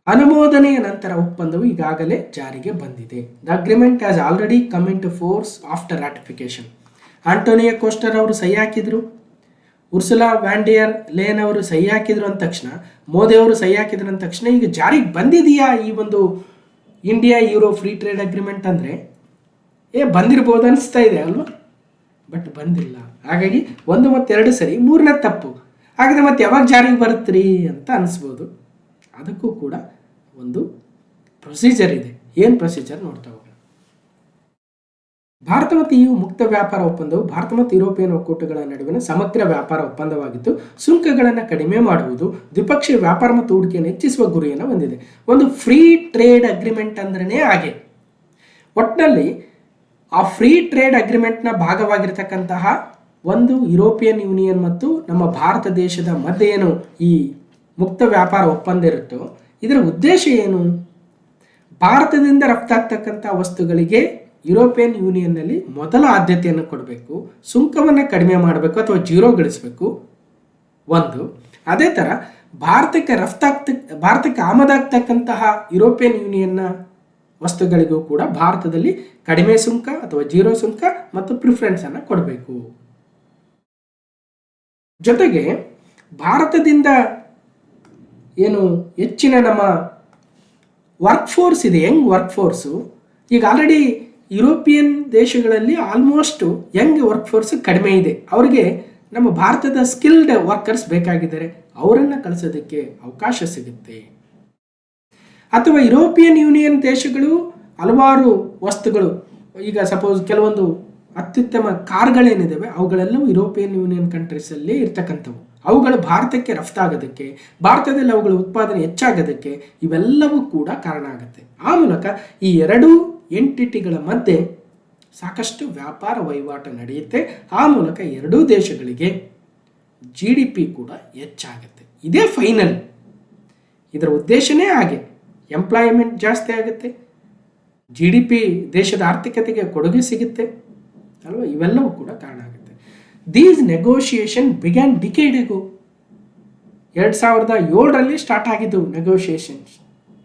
ಅನುಮೋದನೆಯ ನಂತರ ಒಪ್ಪಂದವು ಈಗಾಗಲೇ ಜಾರಿಗೆ ಬಂದಿದೆ. The agreement has already come into force after ratification. Antonio Costa ಅವರು ಸಹಿ ಹಾಕಿದ್ರು, ಉರ್ಸುಲಾ ವ್ಯಾನ್ ಡೆರ್ ಲೇಯನ್ ಅವರು ಸಹಿ ಹಾಕಿದ್ರು ಅಂದ ತಕ್ಷಣ, ಮೋದಿ ಅವರು ಸಹಿ ಹಾಕಿದ್ರು ಅಂದ ತಕ್ಷಣ ಈಗ ಜಾರಿಗೆ ಬಂದಿದೆಯಾ ಈ ಒಂದು India euro free trade agreement ಅಂದರೆ ಬಂದಿರ್ಬೋದು ಅನಿಸ್ತಾ ಇದೆ ಅಲ್ವಾ? ಬಟ್ ಬಂದಿಲ್ಲ. ಹಾಗಾಗಿ 1 ಮತ್ತು 2 ಸರಿ, 3ನೇ ತಪ್ಪು. ಹಾಗಾದರೆ ಮತ್ತೆ ಯಾವಾಗ ಜಾರಿಗೆ ಬರುತ್ತೀರಿ ಅಂತ ಅನಿಸ್ಬೋದು. ಅದಕ್ಕೂ ಕೂಡ ಒಂದು ಪ್ರೊಸೀಜರ್ ಇದೆ. ಏನು ಪ್ರೊಸೀಜರ್ ನೋಡ್ತಾ ಹೋಗೋಣ. ಭಾರತ ಮತ್ತು EU ಮುಕ್ತ ವ್ಯಾಪಾರ ಒಪ್ಪಂದವು ಭಾರತ ಮತ್ತು ಯುರೋಪಿಯನ್ ಒಕ್ಕೂಟಗಳ ನಡುವಿನ ಸಮಗ್ರ ವ್ಯಾಪಾರ ಒಪ್ಪಂದವಾಗಿದ್ದು, ಸುಂಕಗಳನ್ನು ಕಡಿಮೆ ಮಾಡುವುದು, ದ್ವಿಪಕ್ಷೀಯ ವ್ಯಾಪಾರ ಮತ್ತು ಹೂಡಿಕೆಯನ್ನು ಹೆಚ್ಚಿಸುವ ಗುರಿಯನ್ನು ಹೊಂದಿದೆ. ಒಂದು ಫ್ರೀ ಟ್ರೇಡ್ ಅಗ್ರಿಮೆಂಟ್ ಅಂದ್ರೇ ಹಾಗೆ. ಒಟ್ಟಿನಲ್ಲಿ ಆ ಫ್ರೀ ಟ್ರೇಡ್ ಅಗ್ರಿಮೆಂಟ್ನ ಭಾಗವಾಗಿರ್ತಕ್ಕಂತಹ ಒಂದು ಯುರೋಪಿಯನ್ ಯೂನಿಯನ್ ಮತ್ತು ನಮ್ಮ ಭಾರತ ದೇಶದ ಮಧ್ಯೆ ಏನು ಈ ಮುಕ್ತ ವ್ಯಾಪಾರ ಒಪ್ಪಂದ ಇರುತ್ತೋ, ಇದರ ಉದ್ದೇಶ ಏನು? ಭಾರತದಿಂದ ರಫ್ತಾಗ್ತಕ್ಕಂಥ ವಸ್ತುಗಳಿಗೆ ಯುರೋಪಿಯನ್ ಯೂನಿಯನ್ನಲ್ಲಿ ಮೊದಲ ಆದ್ಯತೆಯನ್ನು ಕೊಡಬೇಕು, ಸುಂಕವನ್ನು ಕಡಿಮೆ ಮಾಡಬೇಕು ಅಥವಾ ಜೀರೋಗೊಳಿಸಬೇಕು ಒಂದು. ಅದೇ ಥರ ಭಾರತಕ್ಕೆ ಆಮದಾಗ್ತಕ್ಕಂತಹ ಯುರೋಪಿಯನ್ ಯೂನಿಯನ್ನ ವಸ್ತುಗಳಿಗೂ ಕೂಡ ಭಾರತದಲ್ಲಿ ಕಡಿಮೆ ಸುಂಕ ಅಥವಾ ಜೀರೋ ಸುಂಕ ಮತ್ತು ಪ್ರಿಫರೆನ್ಸನ್ನು ಕೊಡಬೇಕು. ಜೊತೆಗೆ ಭಾರತದಿಂದ ಏನು ಹೆಚ್ಚಿನ ನಮ್ಮ ವರ್ಕ್ ಫೋರ್ಸ್ ಇದೆ, ಯಂಗ್ ವರ್ಕ್ ಫೋರ್ಸು, ಈಗ ಆಲ್ರೆಡಿ ಯುರೋಪಿಯನ್ ದೇಶಗಳಲ್ಲಿ ಆಲ್ಮೋಸ್ಟ್ ಯಂಗ್ ವರ್ಕ್ ಫೋರ್ಸ್ ಕಡಿಮೆ ಇದೆ. ಅವರಿಗೆ ನಮ್ಮ ಭಾರತದ ಸ್ಕಿಲ್ಡ್ ವರ್ಕರ್ಸ್ ಬೇಕಾಗಿದ್ದಾರೆ, ಅವರನ್ನು ಕಳಿಸೋದಕ್ಕೆ ಅವಕಾಶ ಸಿಗುತ್ತೆ. ಅಥವಾ ಯುರೋಪಿಯನ್ ಯೂನಿಯನ್ ದೇಶಗಳು ಹಲವಾರು ವಸ್ತುಗಳು, ಈಗ ಸಪೋಸ್ ಕೆಲವೊಂದು ಅತ್ಯುತ್ತಮ ಕಾರ್ಗಳೇನಿದ್ದಾವೆ ಅವುಗಳೆಲ್ಲವೂ ಯುರೋಪಿಯನ್ ಯೂನಿಯನ್ ಕಂಟ್ರೀಸಲ್ಲಿ ಇರ್ತಕ್ಕಂಥವು. ಅವುಗಳು ಭಾರತಕ್ಕೆ ರಫ್ತಾಗೋದಕ್ಕೆ, ಭಾರತದಲ್ಲಿ ಅವುಗಳ ಉತ್ಪಾದನೆ ಹೆಚ್ಚಾಗೋದಕ್ಕೆ ಇವೆಲ್ಲವೂ ಕೂಡ ಕಾರಣ ಆಗುತ್ತೆ. ಆ ಮೂಲಕ ಈ ಎರಡೂ ಎಂಟಿಟಿಗಳ ಮಧ್ಯೆ ಸಾಕಷ್ಟು ವ್ಯಾಪಾರ ವಹಿವಾಟು ನಡೆಯುತ್ತೆ. ಆ ಮೂಲಕ ಎರಡೂ ದೇಶಗಳಿಗೆ GDP ಕೂಡ ಹೆಚ್ಚಾಗುತ್ತೆ. ಇದೇ ಫೈನಲ್, ಇದರ ಉದ್ದೇಶನೇ ಹಾಗೆ. ಎಂಪ್ಲಾಯ್ಮೆಂಟ್ ಜಾಸ್ತಿ ಆಗುತ್ತೆ, GDP ದೇಶದ ಆರ್ಥಿಕತೆಗೆ ಕೊಡುಗೆ ಸಿಗುತ್ತೆ ಅಲ್ವಾ, ಇವೆಲ್ಲವೂ ಕೂಡ ಕಾರಣ ಆಗುತ್ತೆ. These negotiation began decade ago. 2007ರಲ್ಲಿ ಸ್ಟಾರ್ಟ್ ಆಗಿದ್ದು ನೆಗೋಷಿಯೇಷನ್ಸ್,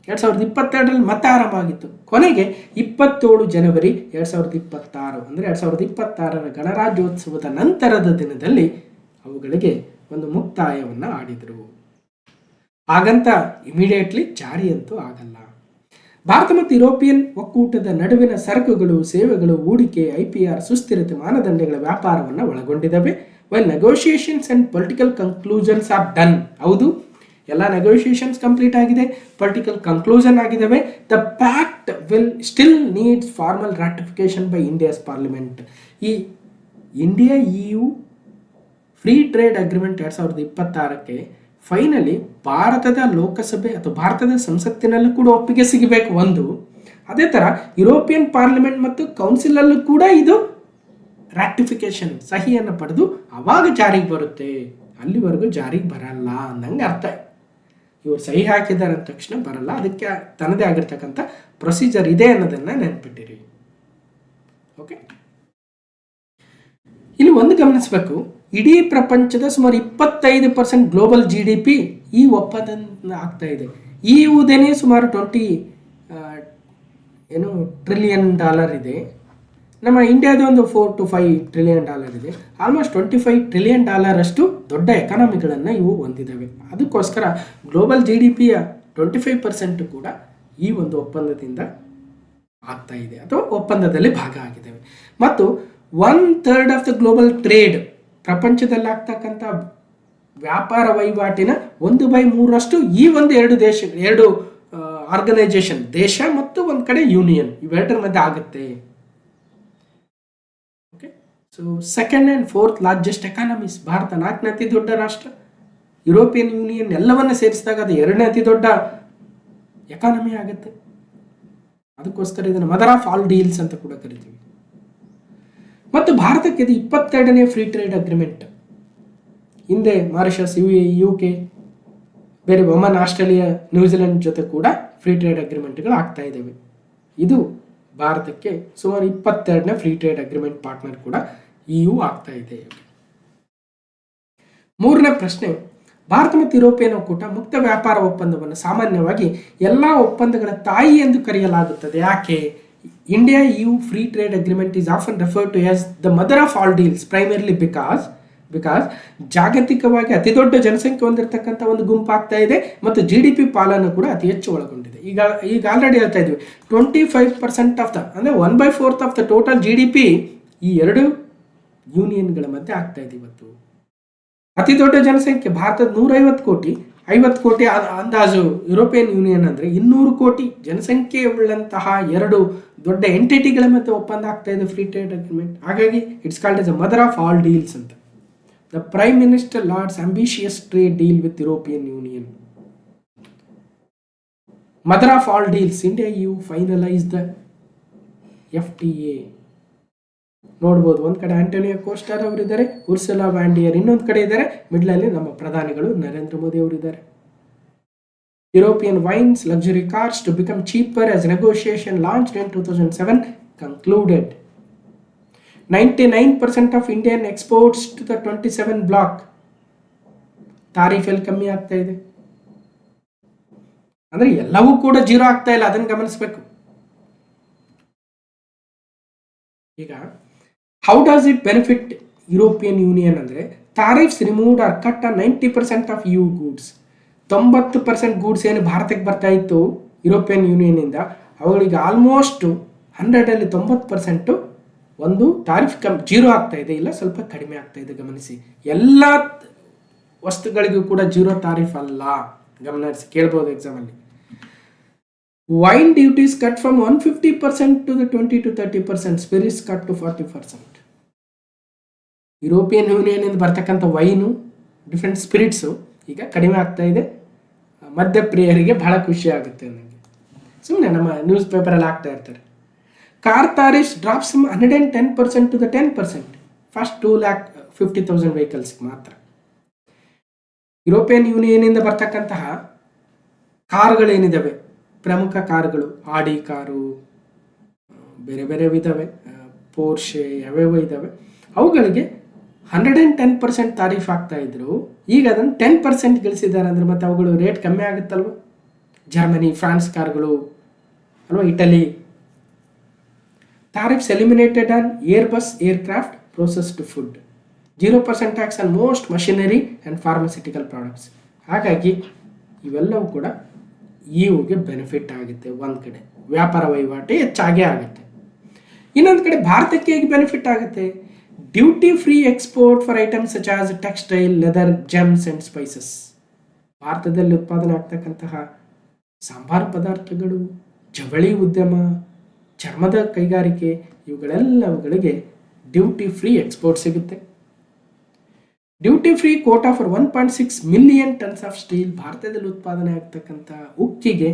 2022ರಲ್ಲಿ ಮತ್ತೆ ಆರಂಭ ಆಗಿತ್ತು. ಕೊನೆಗೆ 27 ಜನವರಿ 2026 ಅಂದರೆ 2026ರ ಗಣರಾಜ್ಯೋತ್ಸವದ ನಂತರದ ದಿನದಲ್ಲಿ ಅವುಗಳಿಗೆ ಒಂದು ಮುಕ್ತಾಯವನ್ನು ಆಡಿದರು. ಹಾಗಂತ ಇಮಿಡಿಯೇಟ್ಲಿ ಜಾರಿಯಂತೂ ಆಗಲ್ಲ. ಭಾರತ ಮತ್ತು ಯುರೋಪಿಯನ್ ಒಕ್ಕೂಟದ ನಡುವಿನ ಸರಕುಗಳು, ಸೇವೆಗಳು, ಹೂಡಿಕೆ, IPR, ಸುಸ್ಥಿರತೆ ಮಾನದಂಡಗಳ ವ್ಯಾಪಾರವನ್ನು ಒಳಗೊಂಡಿದ್ದಾವೆ. Well negotiations and political conclusions are done. ಹೌದು, ಎಲ್ಲ ನೆಗೋಷಿಯೇಷನ್ಸ್ ಕಂಪ್ಲೀಟ್ ಆಗಿದೆ, ಪೊಲಿಟಿಕಲ್ ಕನ್ಕ್ಲೂಷನ್ ಆಗಿದ್ದಾವೆ. The pact will still needs formal ratification by India's parliament. ಈ India EU free trade agreement 2026ಕ್ಕೆ ಫೈನಲಿ ಭಾರತದ ಲೋಕಸಭೆ ಅಥವಾ ಭಾರತದ ಸಂಸತ್ತಿನಲ್ಲೂ ಕೂಡ ಒಪ್ಪಿಗೆ ಸಿಗಬೇಕು ಒಂದು. ಅದೇ ಥರ ಯುರೋಪಿಯನ್ ಪಾರ್ಲಿಮೆಂಟ್ ಮತ್ತು ಕೌನ್ಸಿಲಲ್ಲೂ ಕೂಡ ಇದು ರಾಟಿಫಿಕೇಶನ್ ಸಹಿಯನ್ನು ಪಡೆದು ಆವಾಗ ಜಾರಿಗೆ ಬರುತ್ತೆ. ಅಲ್ಲಿವರೆಗೂ ಜಾರಿಗೆ ಬರಲ್ಲ ಅಂದಂಗೆ ಅರ್ಥ. ಇವರು ಸಹಿ ಹಾಕಿದ್ದಾರೆ ಅಂದ ತಕ್ಷಣ ಬರಲ್ಲ, ಅದಕ್ಕೆ ತನ್ನದೇ ಆಗಿರ್ತಕ್ಕಂಥ ಪ್ರೊಸೀಜರ್ ಇದೆ ಅನ್ನೋದನ್ನು ನೆನ್ಪಿಟ್ಟಿರಿ. ಓಕೆ, ಇಲ್ಲಿ ಒಂದು ಗಮನಿಸಬೇಕು, ಇಡೀ ಪ್ರಪಂಚದ ಸುಮಾರು 25% ಗ್ಲೋಬಲ್ GDP ಈ ಒಪ್ಪಂದದಿಂದ ಆಗ್ತಾ ಇದೆ. ಈ ಉದೇನೆ ಸುಮಾರು $20 ಟ್ರಿಲಿಯನ್ ಇದೆ. ನಮ್ಮ ಇಂಡಿಯಾದ ಒಂದು $4 to $5 ಟ್ರಿಲಿಯನ್ ಇದೆ. ಆಲ್ಮೋಸ್ಟ್ $25 ಟ್ರಿಲಿಯನ್ ಅಷ್ಟು ದೊಡ್ಡ ಎಕಾನಮಿಗಳನ್ನು ಇವು ಹೊಂದಿದ್ದಾವೆ. ಅದಕ್ಕೋಸ್ಕರ ಗ್ಲೋಬಲ್ GDPಯ 25% ಕೂಡ ಈ ಒಂದು ಒಪ್ಪಂದದಿಂದ ಆಗ್ತಾ ಇದೆ ಅಥವಾ ಒಪ್ಪಂದದಲ್ಲಿ ಭಾಗ ಆಗಿದ್ದಾವೆ. ಮತ್ತು 1/3 ಆಫ್ ದ ಗ್ಲೋಬಲ್ ಟ್ರೇಡ್, ಪ್ರಪಂಚದಲ್ಲಿ ಆಗ್ತಕ್ಕಂಥ ವ್ಯಾಪಾರ ವಹಿವಾಟಿನ 1/3 ಈ ಒಂದು ಎರಡು ಆರ್ಗನೈಜೇಷನ್, ದೇಶ ಮತ್ತು ಒಂದು ಕಡೆ ಯೂನಿಯನ್, ಇವೆರಡರ ಮಧ್ಯೆ ಆಗುತ್ತೆ. Okay, so second and fourth largest economies. Bharat 4ನೇ ಅತಿ ದೊಡ್ಡ ರಾಷ್ಟ್ರ, ಯುರೋಪಿಯನ್ ಯೂನಿಯನ್ ಎಲ್ಲವನ್ನ ಸೇರಿಸಿದಾಗ ಅದು 2ನೇ ಅತಿ ದೊಡ್ಡ ಎಕಾನಮಿ ಆಗುತ್ತೆ. ಅದಕ್ಕೋಸ್ಕರ ಇದನ್ನು ಮದರ್ ಆಫ್ ಆಲ್ ಡೀಲ್ಸ್ ಅಂತ ಕೂಡ ಕರಿತೀವಿ. ಮತ್ತು ಭಾರತಕ್ಕೆ ಇದು 22ನೇ ಫ್ರೀ ಟ್ರೇಡ್ ಅಗ್ರಿಮೆಂಟ್. ಹಿಂದೆ ಮಾರಿಷಸ್, UK, ಬೇರೆ ಒಮನ್, ಆಸ್ಟ್ರೇಲಿಯಾ, ನ್ಯೂಜಿಲೆಂಡ್ ಜೊತೆ ಕೂಡ ಫ್ರೀ ಟ್ರೇಡ್ ಅಗ್ರಿಮೆಂಟ್ಗಳು ಆಗ್ತಾ ಇದ್ದಾವೆ. ಇದು ಭಾರತಕ್ಕೆ ಸುಮಾರು 22ನೇ ಫ್ರೀ ಟ್ರೇಡ್ ಅಗ್ರಿಮೆಂಟ್ ಪಾರ್ಟ್ನರ್ ಕೂಡ EU ಆಗ್ತಾ ಇದೆ. 3ನೇ ಪ್ರಶ್ನೆ, ಭಾರತ ಮತ್ತು ಯುರೋಪಿಯನ್ ಒಕ್ಕೂಟ ಮುಕ್ತ ವ್ಯಾಪಾರ ಒಪ್ಪಂದವನ್ನು ಸಾಮಾನ್ಯವಾಗಿ ಎಲ್ಲ ಒಪ್ಪಂದಗಳ ತಾಯಿ ಎಂದು ಕರೆಯಲಾಗುತ್ತದೆ. ಯಾಕೆ? India EU free trade agreement is often referred to as the mother of all deals, primarily because ಜಾಗತಿಕವಾಗಿ ಅತಿ ದೊಡ್ಡ ಜನಸಂಖ್ಯೆ ಹೊಂದಿರತಕ್ಕಂಥ ಒಂದು ಗುಂಪು ಆಗ್ತಾ ಇದೆ ಮತ್ತು GDP ಪಾಲನ್ನು ಕೂಡ ಅತಿ ಹೆಚ್ಚು ಒಳಗೊಂಡಿದೆ. ಈಗ ಆಲ್ರೆಡಿ ಹೇಳ್ತಾ ಇದ್ವಿ, 25% ಆಫ್ ದ ಅಂದರೆ 1/4 ಆಫ್ ದ ಟೋಟಲ್ GDP ಈ ಎರಡು ಯೂನಿಯನ್ಗಳ ಮಧ್ಯೆ ಆಗ್ತಾ ಇದೆ. ಇವತ್ತು ಅತಿ ದೊಡ್ಡ ಜನಸಂಖ್ಯೆ ಭಾರತದ 150 ಕೋಟಿ, 50 ಕೋಟಿ ಅಂದಾಜು ಯುರೋಪಿಯನ್ ಯೂನಿಯನ್ ಅಂದರೆ 200 ಕೋಟಿ ಜನಸಂಖ್ಯೆ ಉಳ್ಳಂತಹ ಎರಡು ದೊಡ್ಡ ಎಂಟಿಟಿಗಳ ಮಧ್ಯೆ ಒಪ್ಪಂದ ಆಗ್ತಾ ಇದೆ ಫ್ರೀ ಟ್ರೇಡ್ ಅಗ್ರಿಮೆಂಟ್. ಹಾಗಾಗಿ it's called as a mother of all deals ಅಂತ. The prime minister lauds ambitious trade deal with European Union. Mother of all deals, India EU finalise the FTA. ನೋಡ್ಬೋದು, ಒಂದು ಕಡೆ ಆಂಟೋನಿಯೋ ಕೋಸ್ಟಾ ಅವರಿದ್ದಾರೆ, Ursula von der ಇನ್ನೊಂದು ಕಡೆ ಇದ್ದಾರೆ, ಮಿಡ್ಲಲ್ಲಿ ನಮ್ಮ ಪ್ರಧಾನಿಗಳು ನರೇಂದ್ರ ಮೋದಿ ಅವರಿದ್ದಾರೆ. European wines, luxury cars to become cheaper as negotiation launched in 2007 concluded. 99% of Indian exports to the 27 bloc. ತಾರೀಫ್ ಎಲ್ಲಿ ಕಮ್ಮಿ ಆಗ್ತಾ ಇದೆ ಅಂದ್ರೆ ಎಲ್ಲವೂ ಕೂಡ ಜೀರೋ ಆಗ್ತಾ ಇಲ್ಲ, ಅದನ್ನು ಗಮನಿಸಬೇಕು. ಈಗ how does it benefit European Union ಅಂದರೆ tariffs removed are cut 90% of EU goods. 90% goods ಏನು ಭಾರತಕ್ಕೆ ಬರ್ತಾ ಇತ್ತು ಯುರೋಪಿಯನ್ ಯೂನಿಯನ್ನಿಂದ, ಅವುಗಳಿಗೆ ಆಲ್ಮೋಸ್ಟ್ 100ರಲ್ಲಿ 90% ಒಂದು ತಾರೀಫ್ ಜೀರೋ ಆಗ್ತಾ ಇದೆ, ಇಲ್ಲ ಸ್ವಲ್ಪ ಕಡಿಮೆ ಆಗ್ತಾ ಇದೆ. ಗಮನಿಸಿ, ಎಲ್ಲ ವಸ್ತುಗಳಿಗೂ ಕೂಡ ಜೀರೋ ತಾರೀಫ್ ಅಲ್ಲ, ಗಮನಿಸಿ, ಕೇಳ್ಬೋದು ಎಕ್ಸಾಮಲ್ಲಿ. Wine duties cut from 150% to the 20 to 30%, spirits cut to 40%. European ಯೂನಿಯನ್ನಿಂದ ಬರ್ತಕ್ಕಂಥ ವೈನು, ಡಿಫ್ರೆಂಟ್ ಸ್ಪಿರಿಟ್ಸು ಈಗ ಕಡಿಮೆ ಆಗ್ತಾ ಇದೆ. ಮದ್ಯಪ್ರಿಯರಿಗೆ ಬಹಳ ಖುಷಿ ಆಗುತ್ತೆ ನನಗೆ, ಸುಮ್ಮನೆ ನಮ್ಮ ನ್ಯೂಸ್ ಪೇಪರಲ್ಲಿ ಆಗ್ತಾ ಇರ್ತಾರೆ. Car tariffs drops 110% to the 10%, first 250,000 ವೆಹಿಕಲ್ಸ್ಗೆ ಮಾತ್ರ. ಯುರೋಪಿಯನ್ ಯೂನಿಯನ್ನಿಂದ ಬರ್ತಕ್ಕಂತಹ ಕಾರ್ಗಳೇನಿದ್ದಾವೆ, ಪ್ರಮುಖ ಕಾರುಗಳು, ಆಡಿ ಕಾರು, ಬೇರೆ ಬೇರೆ ಇದ್ದಾವೆ, ಪೋರ್ಷೆ ಯಾವ್ಯಾವ ಇದ್ದಾವೆ, ಅವುಗಳಿಗೆ 110% ತಾರೀಫ್ ಆಗ್ತಾ ಇದ್ರು. ಈಗ ಅದನ್ನು 10% ಗಳಿಸಿದ್ದಾರೆ ಅಂದರೆ ಮತ್ತೆ ಅವುಗಳು ರೇಟ್ ಕಮ್ಮಿ ಆಗುತ್ತಲ್ವ. ಜರ್ಮನಿ, ಫ್ರಾನ್ಸ್ ಕಾರ್ಗಳು ಅಲ್ವಾ, Italy. Tariffs eliminated on Airbus aircraft, processed food, 0% tax on most machinery and pharmaceutical products. ಹಾಗಾಗಿ ಇವೆಲ್ಲವೂ ಕೂಡ EUಗೆ ಬೆನಿಫಿಟ್ ಆಗುತ್ತೆ. ಒಂದು ಕಡೆ ವ್ಯಾಪಾರ ವಹಿವಾಟು ಹೆಚ್ಚಾಗೇ ಆಗುತ್ತೆ. ಇನ್ನೊಂದು ಕಡೆ ಭಾರತಕ್ಕೆ ಹೇಗೆ ಬೆನಿಫಿಟ್ ಆಗುತ್ತೆ? Duty free export for items such as textile, leather, gems and spices. ಭಾರತದಲ್ಲಿ ಉತ್ಪಾದನೆ ಆಗ್ತಕ್ಕಂತಹ ಸಾಂಬಾರು ಪದಾರ್ಥಗಳು, ಜವಳಿ ಉದ್ಯಮ, ಚರ್ಮದ ಕೈಗಾರಿಕೆ, ಇವುಗಳೆಲ್ಲವುಗಳಿಗೆ ಡ್ಯೂಟಿ ಫ್ರೀ ಎಕ್ಸ್ಪೋರ್ಟ್ ಸಿಗುತ್ತೆ. Duty free quota for 1.6 million tons of steel. ಭಾರತದಲ್ಲಿ ಉತ್ಪಾದನೆ ಆಗ್ತಕ್ಕಂಥ ಉಕ್ಕಿಗೆ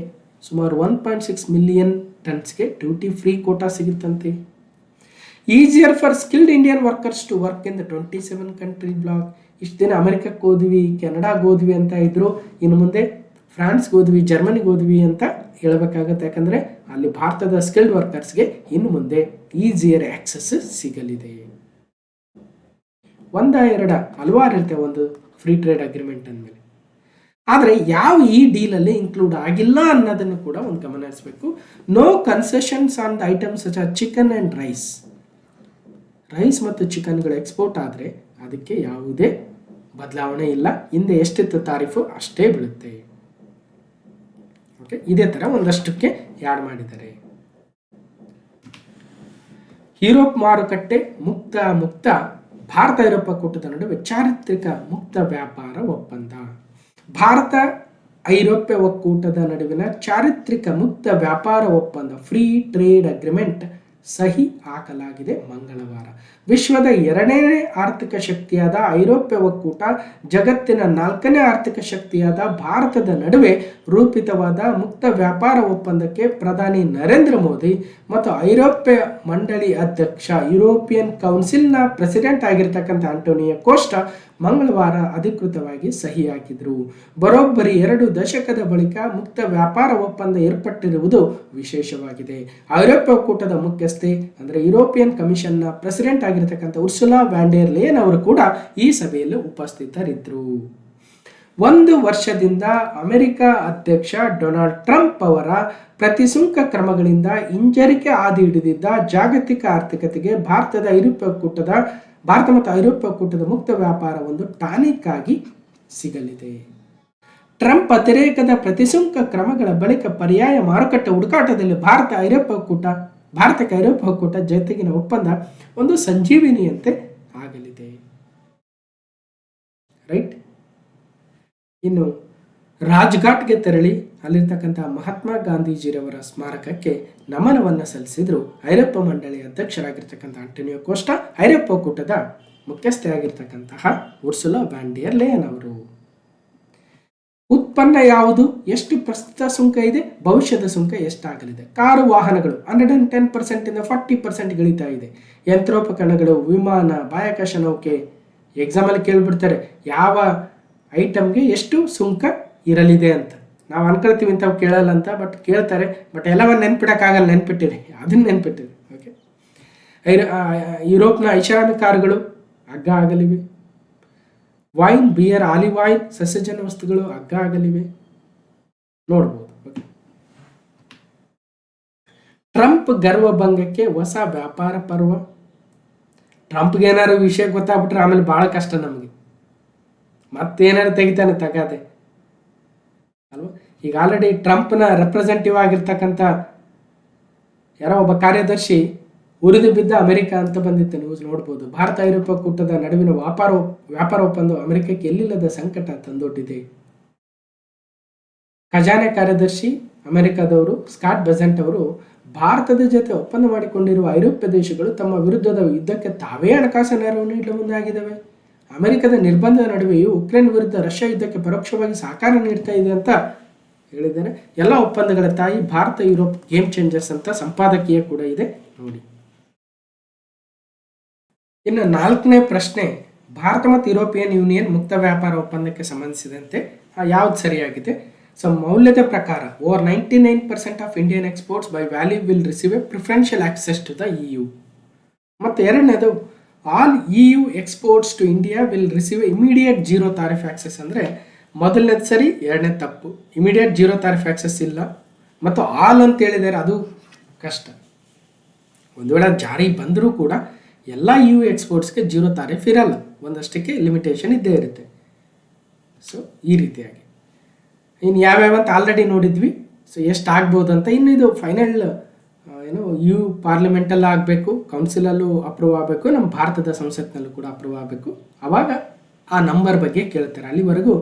ಸುಮಾರು 1.6 ಮಿಲಿಯನ್ ಟನ್ಸ್ಗೆ ಡ್ಯೂಟಿ ಫ್ರೀ ಕೋಟಾ ಸಿಗುತ್ತಂತೆ. Easier for skilled Indian workers to work in the 27 country block. ಇಷ್ಟು ದಿನ ಅಮೆರಿಕಕ್ಕೆ ಹೋದ್ವಿ, ಕೆನಡಾಗೆ ಹೋದ್ವಿ ಅಂತ ಇದ್ರು, ಇನ್ನು ಮುಂದೆ ಫ್ರಾನ್ಸ್ಗೆ ಹೋದ್ವಿ, ಜರ್ಮನಿಗೆ ಹೋದ್ವಿ ಅಂತ ಹೇಳಬೇಕಾಗತ್ತೆ. ಯಾಕಂದರೆ ಅಲ್ಲಿ ಭಾರತದ ಸ್ಕಿಲ್ಡ್ ವರ್ಕರ್ಸ್ಗೆ ಇನ್ನು ಮುಂದೆ ಈಸಿಯರ್ ಆಕ್ಸೆಸ್ ಸಿಗಲಿದೆ. ಎರಡ ಹಲವಾರು ಇರ್ತವೆ ಒಂದು ಫ್ರೀ ಟ್ರೇಡ್ ಅಗ್ರಿಮೆಂಟ್ ಅಂದಮೇಲೆ. ಆದರೆ ಯಾವ ಈ ಡೀಲಲ್ಲಿ ಇನ್ಕ್ಲೂಡ್ ಆಗಿಲ್ಲ ಅನ್ನೋದನ್ನು ಕೂಡ ಒಂದು ಗಮನ ಹರಿಸಬೇಕು. No concessions on the items such as chicken and rice. Rice ಮತ್ತು ಚಿಕನ್ಗಳು ಎಕ್ಸ್ಪೋರ್ಟ್ ಆದರೆ ಅದಕ್ಕೆ ಯಾವುದೇ ಬದಲಾವಣೆ ಇಲ್ಲ. ಹಿಂದೆ ಎಷ್ಟಿತ್ತು ತಾರೀಫು ಅಷ್ಟೇ ಬೀಳುತ್ತೆ. ಓಕೆ, ಇದೇ ಥರ ಒಂದಷ್ಟಕ್ಕೆ ಯಾಡ್ ಮಾಡಿದ್ದಾರೆ. ಯುರೋಪ್ ಮಾರುಕಟ್ಟೆ ಮುಕ್ತ ಭಾರತ ಯುರೋಪ್ ಒಕ್ಕೂಟದ ನಡುವೆ ಚಾರಿತ್ರಿಕ ಮುಕ್ತ ವ್ಯಾಪಾರ ಒಪ್ಪಂದ. ಭಾರತ ಐರೋಪ್ಯ ಒಕ್ಕೂಟದ ನಡುವಿನ ಚಾರಿತ್ರಿಕ ಮುಕ್ತ ವ್ಯಾಪಾರ ಒಪ್ಪಂದ, ಫ್ರೀ ಟ್ರೇಡ್ ಅಗ್ರಿಮೆಂಟ್ ಸಹಿ ಹಾಕಲಾಗಿದೆ ಮಂಗಳವಾರ. ವಿಶ್ವದ 2ನೇ ಆರ್ಥಿಕ ಶಕ್ತಿಯಾದ ಐರೋಪ್ಯ ಒಕ್ಕೂಟ, ಜಗತ್ತಿನ 4ನೇ ಆರ್ಥಿಕ ಶಕ್ತಿಯಾದ ಭಾರತದ ನಡುವೆ ರೂಪಿತವಾದ ಮುಕ್ತ ವ್ಯಾಪಾರ ಒಪ್ಪಂದಕ್ಕೆ ಪ್ರಧಾನಿ ನರೇಂದ್ರ ಮೋದಿ ಮತ್ತು ಐರೋಪ್ಯ ಮಂಡಳಿ ಅಧ್ಯಕ್ಷ, ಯುರೋಪಿಯನ್ ಕೌನ್ಸಿಲ್ನ ಪ್ರೆಸಿಡೆಂಟ್ ಆಗಿರ್ತಕ್ಕಂಥ ಆಂಟೋನಿಯೋ ಕೋಸ್ಟಾ ಮಂಗಳವಾರ ಅಧಿಕೃತವಾಗಿ ಸಹಿ ಹಾಕಿದರು. ಬರೋಬ್ಬರಿ 2 ದಶಕದ ಬಳಿಕ ಮುಕ್ತ ವ್ಯಾಪಾರ ಒಪ್ಪಂದ ಏರ್ಪಟ್ಟಿರುವುದು ವಿಶೇಷವಾಗಿದೆ. ಐರೋಪ್ಯ ಒಕ್ಕೂಟದ ಮುಖ್ಯಸ್ಥೆ ಅಂದರೆ ಯುರೋಪಿಯನ್ ಕಮಿಷನ್ನ ಪ್ರೆಸಿಡೆಂಟ್ ಆಗಿರತಕ್ಕಂಥ ಉರ್ಸುಲಾ ವ್ಯಾನ್ ಡೆರ್ ಲೇಯನ್ ಅವರು ಕೂಡ ಈ ಸಭೆಯಲ್ಲಿ ಉಪಸ್ಥಿತರಿದ್ದರು. 1 ವರ್ಷದಿಂದ ಅಮೆರಿಕ ಅಧ್ಯಕ್ಷ ಡೊನಾಲ್ಡ್ ಟ್ರಂಪ್ ಅವರ ಪ್ರತಿಸುಂಕ ಕ್ರಮಗಳಿಂದ ಹಿಂಜರಿಕೆ ಹಾದಿ ಹಿಡಿದಿದ್ದ ಜಾಗತಿಕ ಆರ್ಥಿಕತೆಗೆ ಭಾರತ ಮತ್ತು ಐರೋಪ್ಯ ಒಕ್ಕೂಟದ ಮುಕ್ತ ವ್ಯಾಪಾರ ಒಂದು ಟಾನಿಕ್ ಆಗಿ ಸಿಗಲಿದೆ. ಟ್ರಂಪ್ ಅತಿರೇಕದ ಪ್ರತಿಸುಂಕ ಕ್ರಮಗಳ ಬಳಿಕ ಪರ್ಯಾಯ ಮಾರುಕಟ್ಟೆ ಹುಡುಕಾಟದಲ್ಲಿ ಭಾರತಕ್ಕೆ ಐರೋಪ್ಯ ಒಕ್ಕೂಟ ಜೊತೆಗಿನ ಒಪ್ಪಂದ ಒಂದು ಸಂಜೀವಿನಿಯಂತೆ ಆಗಲಿದೆ. ರೈಟ್. ಇನ್ನು ರಾಜ್ಘಾಟ್ಗೆ ತೆರಳಿ ಅಲ್ಲಿರ್ತಕ್ಕಂಥ ಮಹಾತ್ಮ ಗಾಂಧೀಜಿರವರ ಸ್ಮಾರಕಕ್ಕೆ ನಮನವನ್ನು ಸಲ್ಲಿಸಿದ್ರು ಐರೋಪ್ಯ ಮಂಡಳಿಯ ಅಧ್ಯಕ್ಷರಾಗಿರ್ತಕ್ಕಂಥ ಆಂಟೋನಿಯೋ ಕೋಸ್ಟಾ, ಐರೋಪ್ಯ ಒಕ್ಕೂಟದ ಮುಖ್ಯಸ್ಥೆಯಾಗಿರ್ತಕ್ಕಂತಹ ಉರ್ಸುಲಾ ವ್ಯಾನ್ ಡೆರ್ ಲೇಯನ್ ಅವರು. ಉತ್ಪನ್ನ ಯಾವುದು, ಎಷ್ಟು ಪ್ರಸ್ತುತ ಸುಂಕ ಇದೆ, ಭವಿಷ್ಯದ ಸುಂಕ ಎಷ್ಟಾಗಲಿದೆ. ಕಾರು ವಾಹನಗಳು 110% ಇಂದ 40% ಇಳಿತಾ ಇದೆ. ಯಂತ್ರೋಪಕರಣಗಳು, ವಿಮಾನ, ಬಾಹ್ಯಾಕಾಶ ನೌಕೆ, ಎಕ್ಸಾಮಲ್ಲಿ ಕೇಳಿಬಿಡ್ತಾರೆ ಯಾವ ಐಟಮ್ಗೆ ಎಷ್ಟು ಸುಂಕ ಇರಲಿದೆ ಅಂತ. ನಾವು ಅನ್ಕೊಳ್ತೀವಿ ಇಂಥವು ಕೇಳಲ್ಲ ಅಂತ, ಬಟ್ ಕೇಳ್ತಾರೆ. ಬಟ್ ಎಲ್ಲವನ್ನು ನೆನ್ಪಿಡೋಕ್ಕಾಗಲ್ಲ, ನೆನ್ಪಿಟ್ಟಿರಿ, ಅದನ್ನು ನೆನ್ಪಿಟ್ಟಿರಿ. ಓಕೆ. ಯುರೋಪ್ನ ಐಷಾರಾಮಿ ಕಾರುಗಳು ಹಗ್ಗ ಆಗಲಿವೆ. ವೈನ್, ಬಿಯರ್, ಆಲಿವ್ ಆಯಿಲ್, ಸಸ್ಯಜನ ವಸ್ತುಗಳು ಹಗ್ಗ ಆಗಲಿವೆ, ನೋಡ್ಬೋದು. ಟ್ರಂಪ್ ಗರ್ವಭಂಗಕ್ಕೆ ಹೊಸ ವ್ಯಾಪಾರ ಪರ್ವ. ಟ್ರಂಪ್ಗೆ ಏನಾದ್ರು ವಿಷಯ ಗೊತ್ತಾಗ್ಬಿಟ್ರೆ ಆಮೇಲೆ ಭಾಳ ಕಷ್ಟ ನಮಗೆ. ಮತ್ತೇನಾದ್ರು ತೆಗಿತಾನೆ ತಗಾದೆ ಅಲ್ವಾ. ಈಗ ಆಲ್ರೆಡಿ ಟ್ರಂಪ್ನ ರೆಪ್ರೆಸೆಂಟೇಟಿವ್ ಆಗಿರ್ತಕ್ಕಂಥ ಯಾರೋ ಒಬ್ಬ ಕಾರ್ಯದರ್ಶಿ ಉರಿದು ಬಿದ್ದ ಅಮೆರಿಕ ಅಂತ ಬಂದಿತ್ತು, ನ್ಯೂಸ್ ನೋಡ್ಬೋದು. ಭಾರತ ಐರೋಪ್ಯ ಒಕ್ಕೂಟದ ನಡುವಿನ ವ್ಯಾಪಾರ ಒಪ್ಪಂದ ಅಮೆರಿಕಕ್ಕೆ ಎಲ್ಲಿಲ್ಲದ ಸಂಕಟ ತಂದೊಡ್ಡಿದೆ. ಖಜಾನೆ ಕಾರ್ಯದರ್ಶಿ ಅಮೆರಿಕದವರು ಸ್ಕಾಟ್ ಬೆಸೆಂಟ್ ಅವರು ಭಾರತದ ಜೊತೆ ಒಪ್ಪಂದ ಮಾಡಿಕೊಂಡಿರುವ ಐರೋಪ್ಯ ದೇಶಗಳು ತಮ್ಮ ವಿರುದ್ಧದ ಯುದ್ಧಕ್ಕೆ ತಾವೇ ಹಣಕಾಸು ನೆರವು ನೀಡಲು ಮುಂದಾಗಿದ್ದಾವೆ. ಅಮೆರಿಕದ ನಿರ್ಬಂಧದ ನಡುವೆಯೂ ಉಕ್ರೇನ್ ವಿರುದ್ಧ ರಷ್ಯಾ ಯುದ್ಧಕ್ಕೆ ಪರೋಕ್ಷವಾಗಿ ಸಹಕಾರ ನೀಡ್ತಾ ಇದೆ ಅಂತ ಹೇಳಿದ್ದಾರೆ. ಎಲ್ಲ ಒಪ್ಪಂದಗಳ ತಾಯಿ ಭಾರತ ಯುರೋಪ್ ಗೇಮ್ ಚೇಂಜರ್ಸ್ ಅಂತ ಸಂಪಾದಕೀಯ ಕೂಡ ಇದೆ, ನೋಡಿ. ಇನ್ನು 4ನೇ ಪ್ರಶ್ನೆ, ಭಾರತ ಮತ್ತು ಯುರೋಪಿಯನ್ ಯೂನಿಯನ್ ಮುಕ್ತ ವ್ಯಾಪಾರ ಒಪ್ಪಂದಕ್ಕೆ ಸಂಬಂಧಿಸಿದಂತೆ ಯಾವ್ದು ಸರಿಯಾಗಿದೆ? ಸೊ ಮೌಲ್ಯದ ಪ್ರಕಾರ over 99% of Indian exports by value will receive a preferential access to the EU. ಮತ್ತು ಎರಡನೇದು all EU exports to India will receive immediate zero tariff access. ಅಂದರೆ ಮೊದಲನೇದು ಸರಿ, ಎರಡನೇ ತಪ್ಪು. ಇಮಿಡಿಯೇಟ್ ಜೀರೋ ತಾರಿಫ್ ಆಕ್ಸೆಸ್ ಇಲ್ಲ. ಮತ್ತು ಆಲ್ ಅಂತ ಹೇಳಿದರೆ ಅದು ಕಷ್ಟ. ಒಂದು ವೇಳೆ ಜಾರಿ ಬಂದರೂ ಕೂಡ ಎಲ್ಲ EU ಎಕ್ಸ್ಪೋರ್ಟ್ಸ್ಗೆ ಜೀರೋ ತಾರಿಫ್ ಇರಲ್ಲ, ಒಂದಷ್ಟಕ್ಕೆ ಲಿಮಿಟೇಷನ್ ಇದ್ದೇ ಇರುತ್ತೆ. ಸೊ ಈ ರೀತಿಯಾಗಿ ಇನ್ನು ಯಾವ್ಯಾವಂತ ಆಲ್ರೆಡಿ ನೋಡಿದ್ವಿ. ಸೊ ಎಷ್ಟು ಆಗ್ಬೋದು ಅಂತ. ಇನ್ನು ಇದು ಫೈನಲ್ EU ಪಾರ್ಲಿಮೆಂಟಲ್ಲಿ ಆಗಬೇಕು, ಕೌನ್ಸಿಲಲ್ಲೂ ಅಪ್ರೂವ್ ಆಗಬೇಕು, ನಮ್ಮ ಭಾರತದ ಸಂಸತ್ನಲ್ಲೂ ಕೂಡ ಅಪ್ರೂವ್ ಆಗಬೇಕು. ಆವಾಗ ಆ ನಂಬರ್ ಬಗ್ಗೆ ಕೇಳ್ತಾರೆ. ಅಲ್ಲಿವರೆಗೂ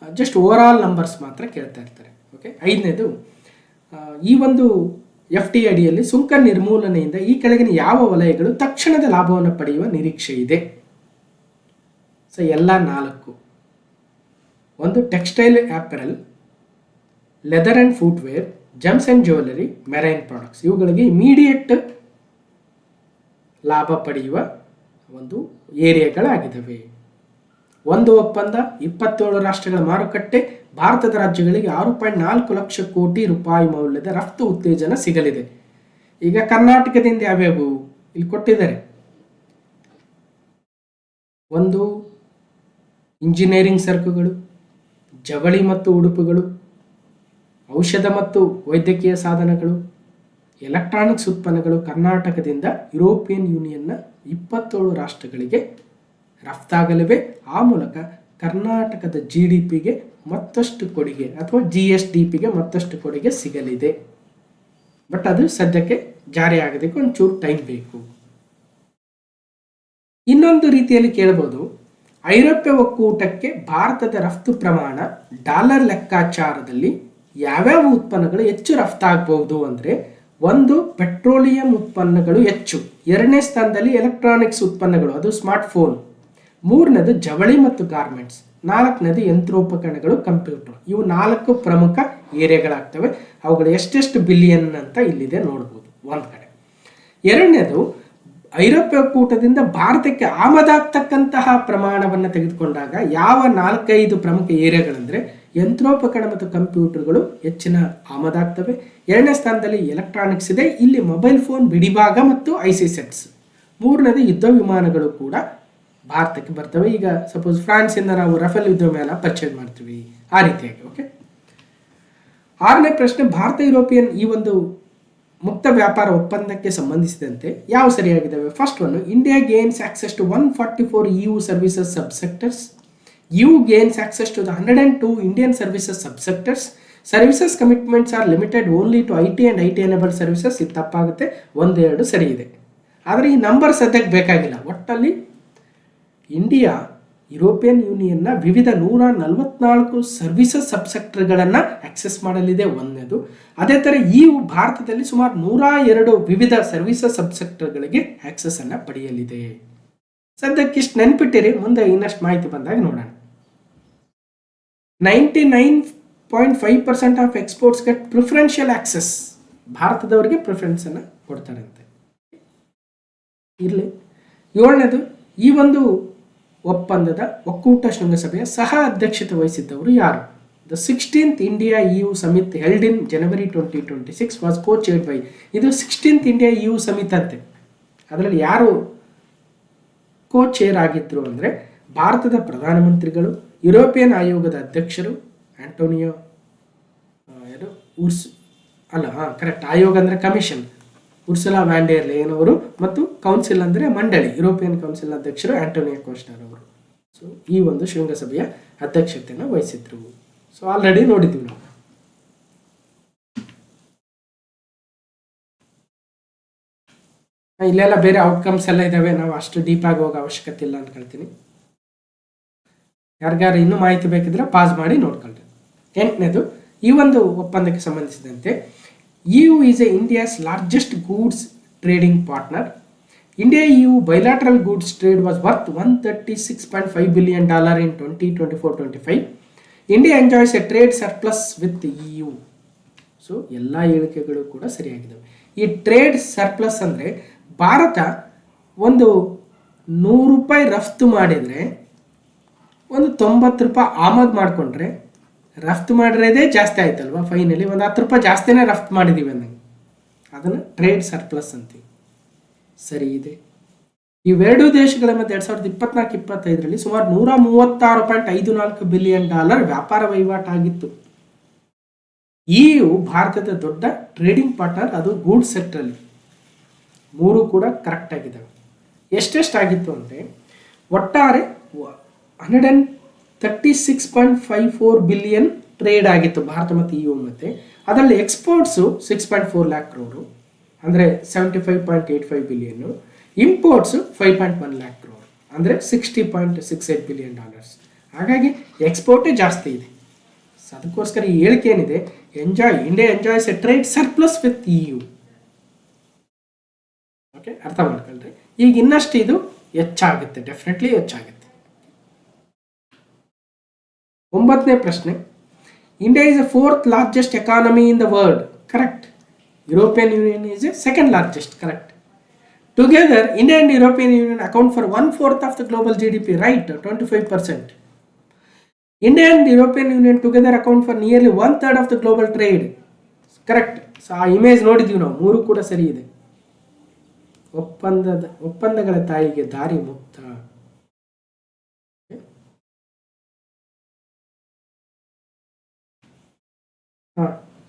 ಜಸ್ಟ್ ಓವರ್ ಆಲ್ ನಂಬರ್ಸ್ ಮಾತ್ರ ಕೇಳ್ತಾ ಇರ್ತಾರೆ. ಓಕೆ. 5ನೇದು, ಈ ಒಂದು FTA ಅಡಿಯಲ್ಲಿ ಸುಂಕ ನಿರ್ಮೂಲನೆಯಿಂದ ಈ ಕೆಳಗಿನ ಯಾವ ವಲಯಗಳು ತಕ್ಷಣದ ಲಾಭವನ್ನು ಪಡೆಯುವ ನಿರೀಕ್ಷೆ ಇದೆ? ಸೊ ಎಲ್ಲ 4. ಒಂದು textile apparel, leather and footwear, gems and jewellery, marine products. ಇವುಗಳಿಗೆ ಇಮಿಡಿಯೇಟ್ ಲಾಭ ಪಡೆಯುವ ಒಂದು ಏರಿಯಾಗಳಾಗಿದ್ದಾವೆ. ಒಂದು ಒಪ್ಪಂದ, 27 ರಾಷ್ಟ್ರಗಳ ಮಾರುಕಟ್ಟೆ, ಭಾರತದ ರಾಜ್ಯಗಳಿಗೆ 6.4 ಲಕ್ಷ ಕೋಟಿ ರೂಪಾಯಿ ಮೌಲ್ಯದ ರಫ್ತು ಉತ್ತೇಜನ ಸಿಗಲಿದೆ. ಈಗ ಕರ್ನಾಟಕದಿಂದ ಯಾವ್ಯಾವು ಇಲ್ಲಿ ಕೊಟ್ಟಿದ್ದಾರೆ? ಒಂದು ಇಂಜಿನಿಯರಿಂಗ್ ಸರಕುಗಳು, ಜವಳಿ ಮತ್ತು ಉಡುಪುಗಳು, ಔಷಧ ಮತ್ತು ವೈದ್ಯಕೀಯ ಸಾಧನಗಳು, ಎಲೆಕ್ಟ್ರಾನಿಕ್ಸ್ ಉತ್ಪನ್ನಗಳು ಕರ್ನಾಟಕದಿಂದ ಯುರೋಪಿಯನ್ ಯೂನಿಯನ್ನ 27 ರಾಷ್ಟ್ರಗಳಿಗೆ ರಫ್ತಾಗಲಿವೆ. ಆ ಮೂಲಕ ಕರ್ನಾಟಕದ GDPಗೆ ಮತ್ತಷ್ಟು ಕೊಡುಗೆ ಅಥವಾ GSDPಗೆ ಮತ್ತಷ್ಟು ಕೊಡುಗೆ ಸಿಗಲಿದೆ. ಬಟ್ ಅದು ಸದ್ಯಕ್ಕೆ ಜಾರಿ ಆಗೋದಕ್ಕೆ ಒಂಚೂರು ಟೈಮ್ ಬೇಕು. ಇನ್ನೊಂದು ರೀತಿಯಲ್ಲಿ ಕೇಳಬಹುದು, ಐರೋಪ್ಯ ಒಕ್ಕೂಟಕ್ಕೆ ಭಾರತದ ರಫ್ತು ಪ್ರಮಾಣ ಡಾಲರ್ ಲೆಕ್ಕಾಚಾರದಲ್ಲಿ ಯಾವ್ಯಾವ ಉತ್ಪನ್ನಗಳು ಹೆಚ್ಚು ರಫ್ತಾಗಬಹುದು ಅಂದರೆ, ಒಂದು ಪೆಟ್ರೋಲಿಯಂ ಉತ್ಪನ್ನಗಳು ಹೆಚ್ಚು, 2ನೇ ಸ್ಥಾನದಲ್ಲಿ ಎಲೆಕ್ಟ್ರಾನಿಕ್ಸ್ ಉತ್ಪನ್ನಗಳು, ಅದು ಸ್ಮಾರ್ಟ್ಫೋನ್, 3ನೇದು ಜವಳಿ ಮತ್ತು ಗಾರ್ಮೆಂಟ್ಸ್, 4ನೇದು ಯಂತ್ರೋಪಕರಣಗಳು, ಕಂಪ್ಯೂಟರ್. ಇವು 4 ಪ್ರಮುಖ ಏರಿಯಾಗಳಾಗ್ತವೆ. ಅವುಗಳು ಎಷ್ಟೆಷ್ಟು ಬಿಲಿಯನ್ ಅಂತ ಇಲ್ಲಿದೆ ನೋಡ್ಬೋದು ಒಂದು ಕಡೆ. 2ನೇದು ಐರೋಪ್ಯ ಒಕ್ಕೂಟದಿಂದ ಭಾರತಕ್ಕೆ ಆಮದಾಗ್ತಕ್ಕಂತಹ ಪ್ರಮಾಣವನ್ನು ತೆಗೆದುಕೊಂಡಾಗ ಯಾವ 4-5 ಪ್ರಮುಖ ಏರಿಯಾಗಳಂದರೆ ಯಂತ್ರೋಪಕರಣ ಮತ್ತು ಕಂಪ್ಯೂಟರ್ಗಳು ಹೆಚ್ಚಿನ ಆಮದಾಗ್ತವೆ. 2ನೇ ಸ್ಥಾನದಲ್ಲಿ ಎಲೆಕ್ಟ್ರಾನಿಕ್ಸ್ ಇದೆ, ಇಲ್ಲಿ ಮೊಬೈಲ್ ಫೋನ್ ಬಿಡಿಭಾಗ ಮತ್ತು IC ಸೆಟ್ಸ್. 3ನೇದು ಯುದ್ಧ ವಿಮಾನಗಳು ಕೂಡ ಭಾರತಕ್ಕೆ ಬರ್ತವೆ. ಈಗ ಸಪೋಸ್ ಫ್ರಾನ್ಸಿಂದ ನಾವು ರಫೇಲ್ ಯುದ್ಧ ವಿಮಾನ ಪರ್ಚೇಸ್ ಮಾಡ್ತೀವಿ, ಆ ರೀತಿಯಾಗಿ. ಓಕೆ. 6ನೇ ಪ್ರಶ್ನೆ, ಭಾರತ ಯುರೋಪಿಯನ್ ಈ ಒಂದು ಮುಕ್ತ ವ್ಯಾಪಾರ ಒಪ್ಪಂದಕ್ಕೆ ಸಂಬಂಧಿಸಿದಂತೆ ಯಾವ ಸರಿಯಾಗಿದ್ದಾವೆ? First one, India gains access to 144 EU services subsectors. EU gains access to the 102 Indian services subsectors. Services commitments are limited only to IT and IT enabled services. ಇದು ತಪ್ಪಾಗುತ್ತೆ, 1-2 ಸರಿ ಇದೆ. ಆದರೆ ಈ ನಂಬರ್ ಸದ್ಯಕ್ಕೆ ಬೇಕಾಗಿಲ್ಲ. ಒಟ್ಟಲ್ಲಿ ಇಂಡಿಯಾ ಯುರೋಪಿಯನ್ ಯೂನಿಯನ್ನ ವಿವಿಧ 144 ಸರ್ವಿಸಸ್ ಸಬ್ಸೆಕ್ಟರ್ಗಳನ್ನು ಆಕ್ಸೆಸ್ ಮಾಡಲಿದೆ ಒಂದನೇದು. ಅದೇ ಥರ ಭಾರತದಲ್ಲಿ ಸುಮಾರು 102 ವಿವಿಧ ಸರ್ವಿಸಸ್ ಸಬ್ಸೆಕ್ಟರ್ಗಳಿಗೆ ಆಕ್ಸೆಸ್ ಅನ್ನು ಪಡೆಯಲಿದೆ. ಸದ್ಯಕ್ಕಿಷ್ಟು ನೆನ್ಪಿಟ್ಟಿರಿ, ಮುಂದೆ ಇನ್ನಷ್ಟು ಮಾಹಿತಿ ಬಂದಾಗ ನೋಡೋಣ. 99.5% of exports get preferential access. ಭಾರತದವರಿಗೆ ಪ್ರಿಫರೆನ್ಸ್ ಅನ್ನು ಕೊಡ್ತಾರಂತೆ. ಇರಲಿ. 7ನೇದು, ಈ ಒಂದು ಒಪ್ಪಂದದ ಒಕ್ಕೂಟ ಶೃಂಗಸಭೆಯ ಸಹ ಅಧ್ಯಕ್ಷತೆ ವಹಿಸಿದ್ದವರು ಯಾರು? The 16th India EU summit held in January 2026 was co-chaired by. ಇದು 16th ಇಂಡಿಯಾ EU ಸಮಿಟ್ ಅಂತೆ. ಅದರಲ್ಲಿ ಯಾರು co-chair ಆಗಿದ್ರು ಅಂದರೆ ಭಾರತದ ಪ್ರಧಾನಮಂತ್ರಿಗಳು, ಯುರೋಪಿಯನ್ ಆಯೋಗದ ಅಧ್ಯಕ್ಷರು ಆಂಟೋನಿಯೋ ಕರೆಕ್ಟ್, ಆಯೋಗ ಅಂದರೆ ಕಮಿಷನ್, ಉರ್ಸುಲಾ ವ್ಯಾನ್ ಡರ್ ಲೇಯನ್ ಅವರು, ಮತ್ತು ಕೌನ್ಸಿಲ್ ಅಂದರೆ ಮಂಡಳಿ, ಯುರೋಪಿಯನ್ ಕೌನ್ಸಿಲ್ ಅಧ್ಯಕ್ಷರು ಆಂಟೋನಿಯೋ ಕೋಸ್ಟಾ ಅವರು. ಸೊ ಈ ಒಂದು ಶೃಂಗಸಭೆಯ ಅಧ್ಯಕ್ಷತೆಯನ್ನು ವಹಿಸಿದ್ರು. ಸೊ ಆಲ್ರೆಡಿ ನೋಡಿದ್ವಿ ನಾವು. ಇಲ್ಲೆಲ್ಲ ಬೇರೆ ಔಟ್ಕಮ್ಸ್ ಎಲ್ಲ ಇದಾವೆ, ನಾವು ಅಷ್ಟು ಡೀಪ್ ಆಗಿ ಹೋಗೋ ಅವಶ್ಯಕತೆ ಇಲ್ಲ ಅನ್ಕೊಳ್ತೀನಿ. ಯಾರಿಗಾರು ಇನ್ನೂ ಮಾಹಿತಿ ಬೇಕಿದ್ರೆ ಪಾಸ್ ಮಾಡಿ ನೋಡ್ಕೊಳ್ರಿ. 8ನೇದು, ಈ ಒಂದು ಒಪ್ಪಂದಕ್ಕೆ ಸಂಬಂಧಿಸಿದಂತೆ EU is India's largest goods trading partner. India-EU bilateral goods trade was worth $136.5 billion in 2024-25. India enjoys a trade surplus with the EU. So ಎಲ್ಲ ಹೇಳಿಕೆಗಳು ಕೂಡ ಸರಿಯಾಗಿದ್ದಾವೆ. ಈ ಟ್ರೇಡ್ ಸರ್ಪ್ಲಸ್ ಅಂದರೆ ಭಾರತ ಒಂದು ₹100 ರಫ್ತು ಮಾಡಿದರೆ ಒಂದು ₹90 ಆಮದು ಮಾಡಿಕೊಂಡ್ರೆ ರಫ್ತು ಮಾಡಿರೋದೇ ಜಾಸ್ತಿ ಆಯ್ತಲ್ವಾ, ಫೈನಲಿ ಒಂದು ₹10 ಜಾಸ್ತಿನೇ ರಫ್ತು ಮಾಡಿದ್ದೀವಿ ಅನ್ನಂಗೆ, ಅದನ್ನು ಟ್ರೇಡ್ ಸರ್ಪ್ಲಸ್ ಅಂತೀವಿ. ಸರಿ ಇದೆ. ಇವೆರಡೂ ದೇಶಗಳ ಮಧ್ಯೆ 2024-25ರಲ್ಲಿ ಸುಮಾರು $136.54 ಬಿಲಿಯನ್ ವ್ಯಾಪಾರ ವಹಿವಾಟಾಗಿತ್ತು. EU ಭಾರತದ ದೊಡ್ಡ ಟ್ರೇಡಿಂಗ್ ಪಾರ್ಟ್ನರ್, ಅದು ಗೂಡ್ಸ್ ಸೆಕ್ಟ್ರಲ್ಲಿ. 3 ಕೂಡ ಕರೆಕ್ಟ್ ಆಗಿದ್ದಾವೆ. ಎಷ್ಟೆಷ್ಟಾಗಿತ್ತು ಅಂದರೆ ಒಟ್ಟಾರೆ 136.54 ಬಿಲಿಯನ್ ಟ್ರೇಡ್ ಆಗಿತ್ತು ಭಾರತ ಮತ್ತು EU ಮತ್ತೆ. ಅದರಲ್ಲಿ ಎಕ್ಸ್ಪೋರ್ಟ್ಸು 6.4 lakh crore ಅಂದರೆ 75.85 ಬಿಲಿಯನ್, ಇಂಪೋರ್ಟ್ಸು 5.1 lakh crore ಅಂದರೆ $60.68 ಬಿಲಿಯನ್. ಹಾಗಾಗಿ ಎಕ್ಸ್ಪೋರ್ಟೇ ಜಾಸ್ತಿ ಇದೆ. ಸೊ ಅದಕ್ಕೋಸ್ಕರ ಈ ಹೇಳಿಕೆ ಏನಿದೆ, India enjoys A trade surplus with EU. Okay, ಅರ್ಥ ಮಾಡ್ಕೊಳ್ರಿ. ಈಗ ಇನ್ನಷ್ಟು ಇದು ಹೆಚ್ಚಾಗುತ್ತೆ, ಡೆಫಿನೆಟ್ಲಿ ಹೆಚ್ಚಾಗುತ್ತೆ. 9ನೇ ಪ್ರಶ್ನೆ, India is the 4th largest economy in the world. Correct. European Union is the 2nd largest. Correct. Together, India and European Union account for 1/4 of the global GDP. Right, 25%. India and European Union together account for nearly 1/3 of the global trade. Correct. So ಆ image ನೋಡಿದ್ವಿ ನಾವು, 3 ಕೂಡ ಸರಿ ಇದೆ. ಒಪ್ಪಂದಗಳ ತಾಯಿಗೆ ದಾರಿ ಮುಕ್ತ.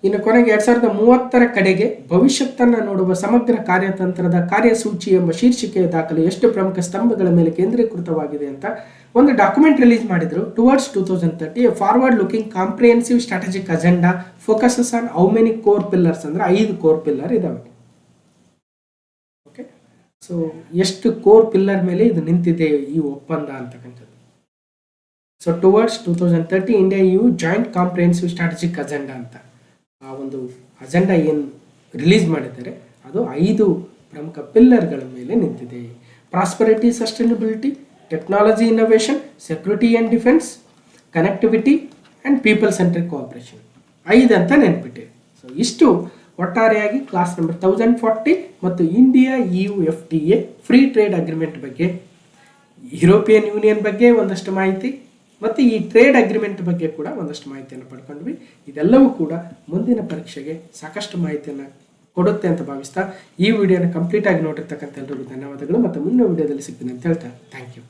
ಇನ್ನು ಕೊನೆಗೆ 2030 ಕಡೆಗೆ ಭವಿಷ್ಯತ್ತನ್ನು ನೋಡುವ ಸಮಗ್ರ ಕಾರ್ಯತಂತ್ರದ ಕಾರ್ಯಸೂಚಿ ಎಂಬ ಶೀರ್ಷಿಕೆಯ ದಾಖಲೆ ಎಷ್ಟು ಪ್ರಮುಖ ಸ್ತಂಭಗಳ ಮೇಲೆ ಕೇಂದ್ರೀಕೃತವಾಗಿದೆ ಅಂತ ಒಂದು ಡಾಕ್ಯುಮೆಂಟ್ ರಿಲೀಸ್ ಮಾಡಿದ್ರು. Towards 2030 forward looking comprehensive strategic agenda focuses on how many core pillars, ಅಂದರೆ 5 ಕೋರ್ ಪಿಲ್ಲರ್ ಇದಾವೆ. ಓಕೆ, ಸೊ ಎಷ್ಟು ಕೋರ್ ಪಿಲ್ಲರ್ ಮೇಲೆ ಇದು ನಿಂತಿದೆ ಈ ಒಪ್ಪಂದ ಅಂತಕ್ಕಂಥದ್ದು. So towards 2030 India EU joint comprehensive strategic agenda ಅಂತ ಆ ಒಂದು ಅಜೆಂಡಾ ಏನು ರಿಲೀಸ್ ಮಾಡಿದ್ದಾರೆ ಅದು 5 ಪ್ರಮುಖ ಪಿಲ್ಲರ್ಗಳ ಮೇಲೆ ನಿಂತಿದೆ. Prosperity, sustainability, technology innovation, security and defence, connectivity and people centric cooperation, 5 ಅಂತ ನೆನ್ಪಿಟ್ಟಿದೆ. ಸೊ ಇಷ್ಟು ಒಟ್ಟಾರೆಯಾಗಿ ಕ್ಲಾಸ್ ನಂಬರ್ 1040 ಮತ್ತು India EU FTA free trade agreement ಬಗ್ಗೆ, ಯುರೋಪಿಯನ್ ಯೂನಿಯನ್ ಬಗ್ಗೆ ಒಂದಷ್ಟು ಮಾಹಿತಿ ಮತ್ತು ಈ ಟ್ರೇಡ್ ಅಗ್ರಿಮೆಂಟ್ ಬಗ್ಗೆ ಕೂಡ ಒಂದಷ್ಟು ಮಾಹಿತಿಯನ್ನು ಪಡ್ಕೊಂಡ್ವಿ. ಇದೆಲ್ಲವೂ ಕೂಡ ಮುಂದಿನ ಪರೀಕ್ಷೆಗೆ ಸಾಕಷ್ಟು ಮಾಹಿತಿಯನ್ನು ಕೊಡುತ್ತೆ ಅಂತ ಭಾವಿಸ್ತಾ ಈ ವಿಡಿಯೋನ ಕಂಪ್ಲೀಟ್ ಆಗಿ ನೋಡಿರ್ತಕ್ಕಂಥ ಎಲ್ಲರಿಗೂ ಧನ್ಯವಾದಗಳು. ಮತ್ತು ಮುಂದಿನ ವಿಡಿಯೋದಲ್ಲಿ ಸಿಗ್ತೀನಿ ಅಂತ ಹೇಳ್ತಾ ಥ್ಯಾಂಕ್ ಯು.